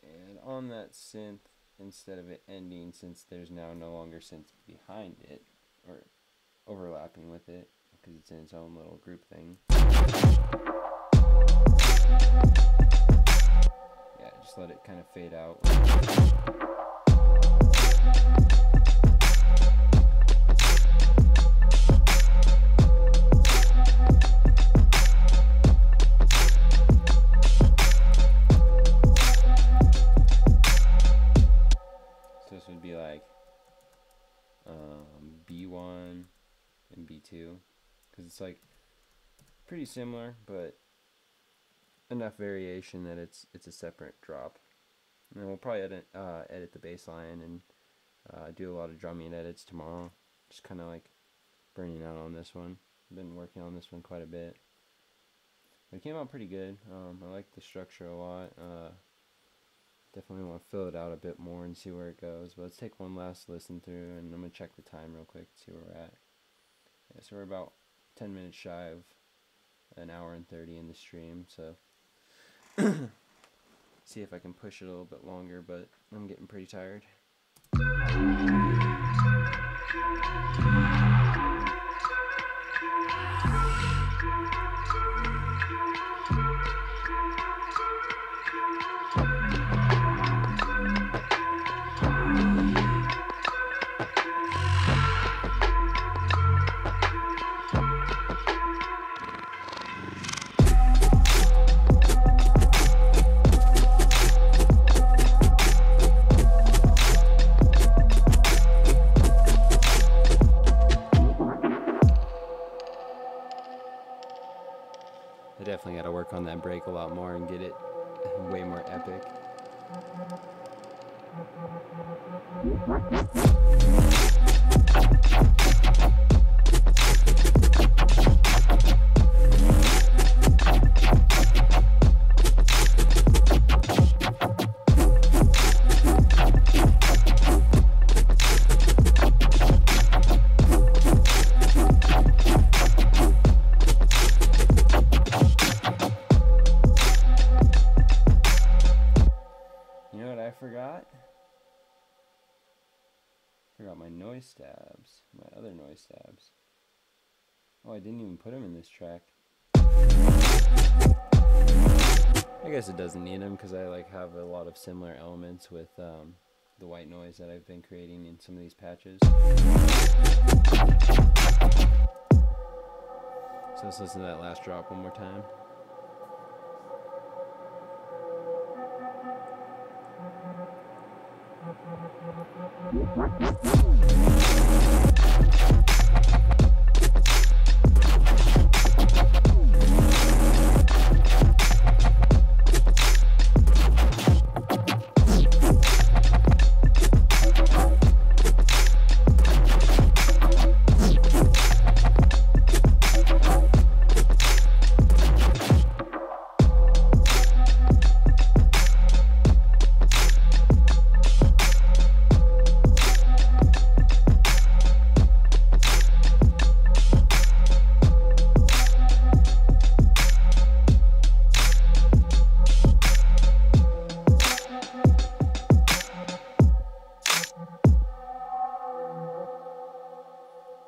S1: And on that synth, instead of it ending, since there's now no longer synth behind it, or overlapping with it, because it's in its own little group thing. Yeah, just let it kind of fade out. So this would be like B1 and B2. Because it's like pretty similar, but enough variation that it's a separate drop. And then we'll probably edit the bass line and do a lot of drumming edits tomorrow. Just kind of like burning out on this one. I've been working on this one quite a bit. But it came out pretty good. I like the structure a lot. Definitely want to fill it out a bit more and see where it goes. But let's take one last listen through, and I'm going to check the time real quick to see where we're at. Yeah, so we're about 10 minutes shy of an hour and 30 in the stream, so see if I can push it a little bit longer, but I'm getting pretty tired. Definitely got to work on that break a lot more and get it way more epic. Forgot my noise stabs, my other noise stabs. Oh, I didn't even put them in this track. I guess it doesn't need them because I like have a lot of similar elements with the white noise that I've been creating in some of these patches. So let's listen to that last drop one more time.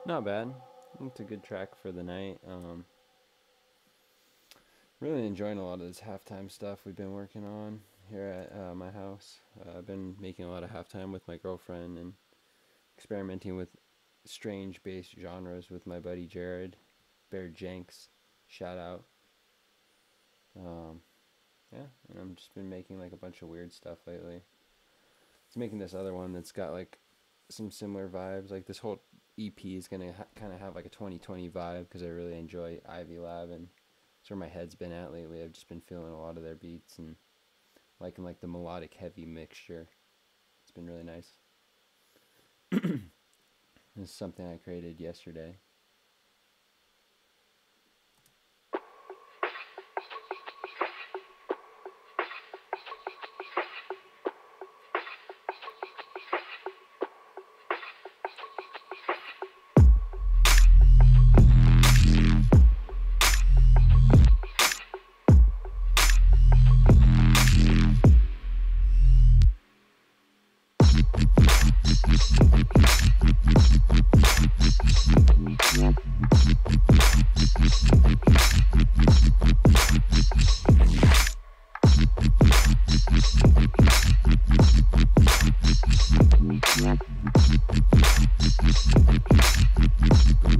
S1: Not bad. It's a good track for the night. Really enjoying a lot of this halftime stuff we've been working on here at my house. I've been making a lot of halftime with my girlfriend and experimenting with strange bass genres with my buddy Jared, Bear Jenks, shout out. Yeah, and I've just been making like a bunch of weird stuff lately. It's making this other one that's got like some similar vibes. Like this whole EP is gonna kind of have like a 2020 vibe because I really enjoy Ivy Lab, and that's where my head's been at lately. I've just been feeling a lot of their beats and liking like the melodic heavy mixture. It's been really nice. This is something I created yesterday.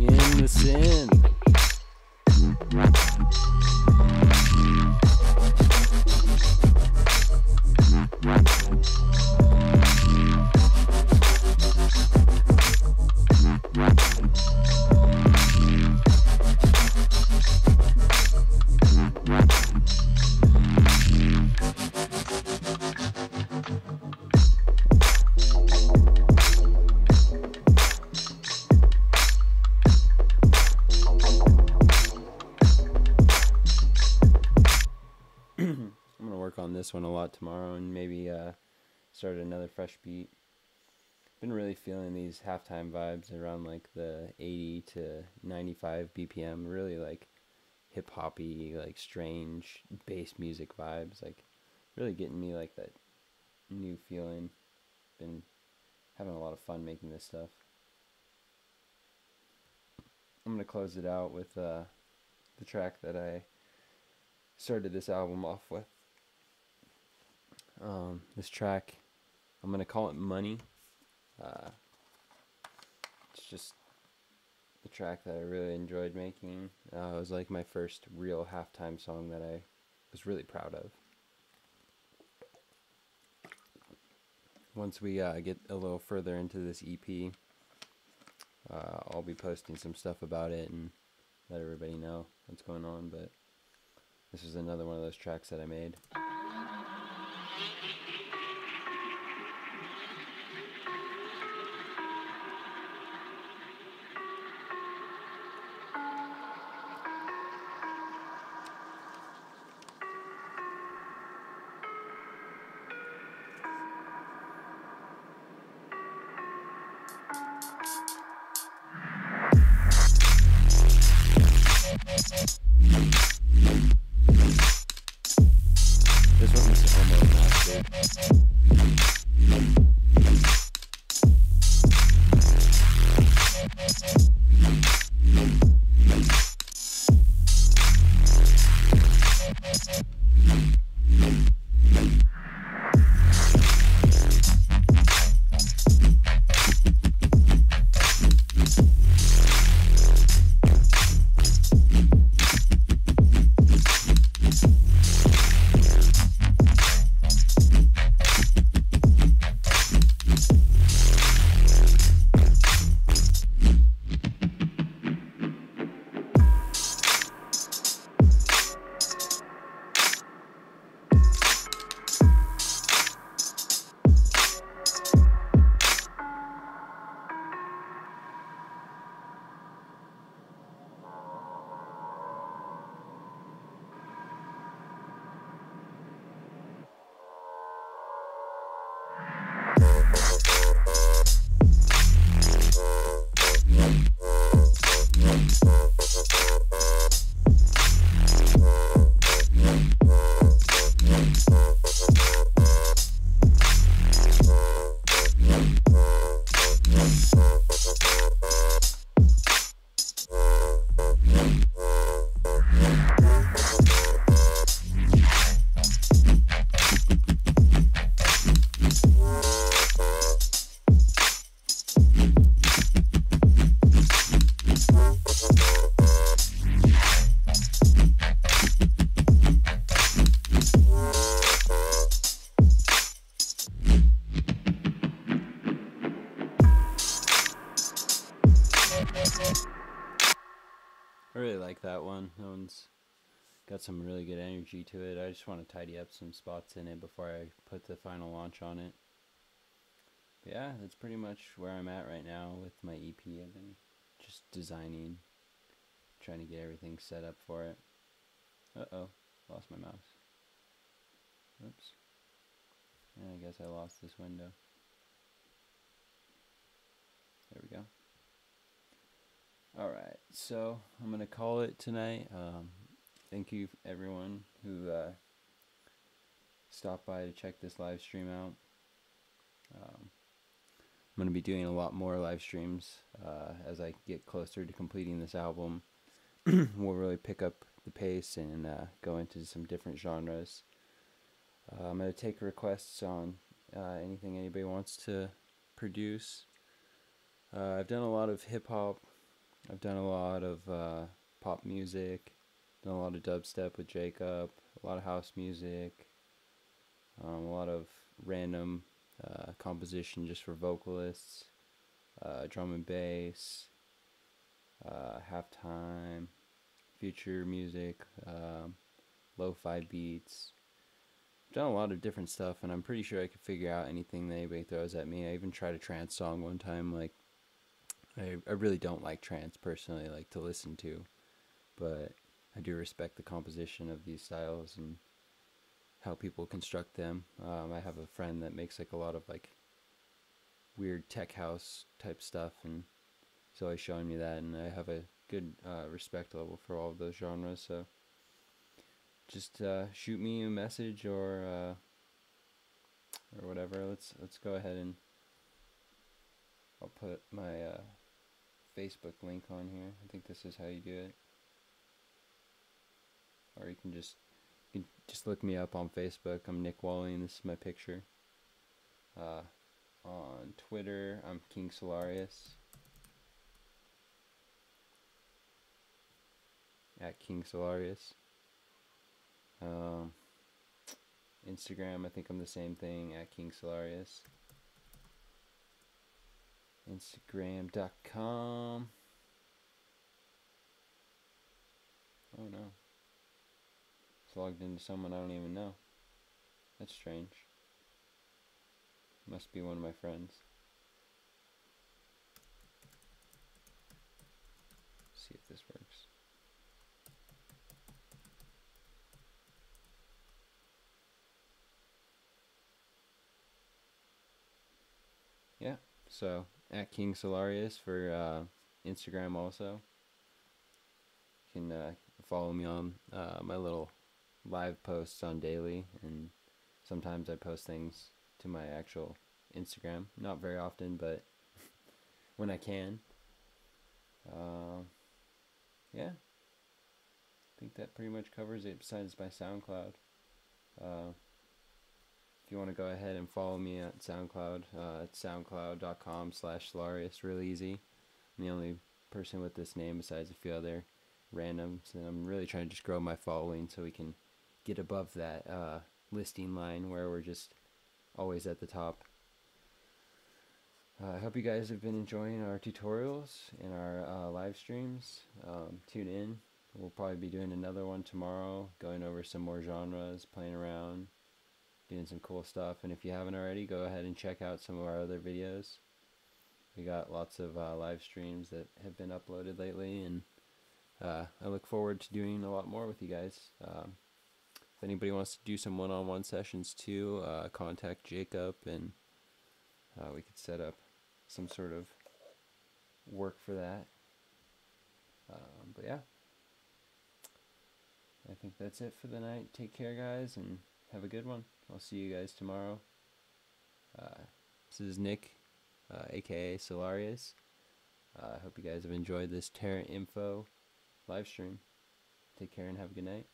S1: In the sin. I'm gonna work on this one a lot tomorrow and maybe start another fresh beat. Been really feeling these halftime vibes around like the 80 to 95 BPM, really like hip hoppy, like strange bass music vibes, like really getting me like that new feeling. Been having a lot of fun making this stuff. I'm gonna close it out with the track that I started this album off with. This track, I'm gonna call it Money. It's just the track that I really enjoyed making. It was like my first real halftime song that I was really proud of. Once we get a little further into this EP, I'll be posting some stuff about it and let everybody know what's going on, but this is another one of those tracks that I made. this one's almost mastered. I really like that one. That one's got some really good energy to it. I just want to tidy up some spots in it before I put the final launch on it. But yeah, that's pretty much where I'm at right now with my EP. I've been just designing, trying to get everything set up for it. Uh-oh, lost my mouse. Oops. And I guess I lost this window. There we go. Alright, so I'm going to call it tonight. Thank you everyone who stopped by to check this live stream out. I'm going to be doing a lot more live streams as I get closer to completing this album. We'll really pick up the pace and go into some different genres. I'm going to take requests on anything anybody wants to produce. I've done a lot of hip-hop. I've done a lot of pop music, done a lot of dubstep with Jacob, a lot of house music, a lot of random composition just for vocalists, drum and bass, halftime, future music, lo-fi beats. I've done a lot of different stuff, and I'm pretty sure I could figure out anything that anybody throws at me. I even tried a trance song one time. Like, I really don't like trance personally, like to listen to, but I do respect the composition of these styles and how people construct them. I have a friend that makes like a lot of like weird tech house type stuff, and so he's showing me that, and I have a good respect level for all of those genres. So just shoot me a message or whatever. Let's go ahead and I'll put my Facebook link on here. I think this is how you do it. Or you can just look me up on Facebook. I'm Nick Walling. This is my picture. On Twitter, I'm King Solarious. At King Solarious. Instagram, I think I'm the same thing, at King Solarious. Instagram.com. Oh no. It's logged into someone I don't even know. That's strange. Must be one of my friends. See if this works. Yeah, so at King Solarious for Instagram also. You can follow me on my little live posts on daily, and sometimes I post things to my actual Instagram. Not very often, but when I can. Yeah, I think that pretty much covers it besides my SoundCloud. If you want to go ahead and follow me at SoundCloud, it's soundcloud.com/Solarious, real easy. I'm the only person with this name besides a few other randoms, and I'm really trying to just grow my following so we can get above that listing line where we're just always at the top. I hope you guys have been enjoying our tutorials and our live streams. Tune in. We'll probably be doing another one tomorrow, going over some more genres, playing around, doing some cool stuff. And if you haven't already, go ahead and check out some of our other videos. We got lots of live streams that have been uploaded lately, and I look forward to doing a lot more with you guys. If anybody wants to do some one-on-one sessions too, contact Jacob, and we could set up some sort of work for that. But yeah, I think that's it for the night. Take care, guys, and have a good one. I'll see you guys tomorrow. This is Nick, aka Solarious. I hope you guys have enjoyed this TARANT info live stream. Take care and have a good night.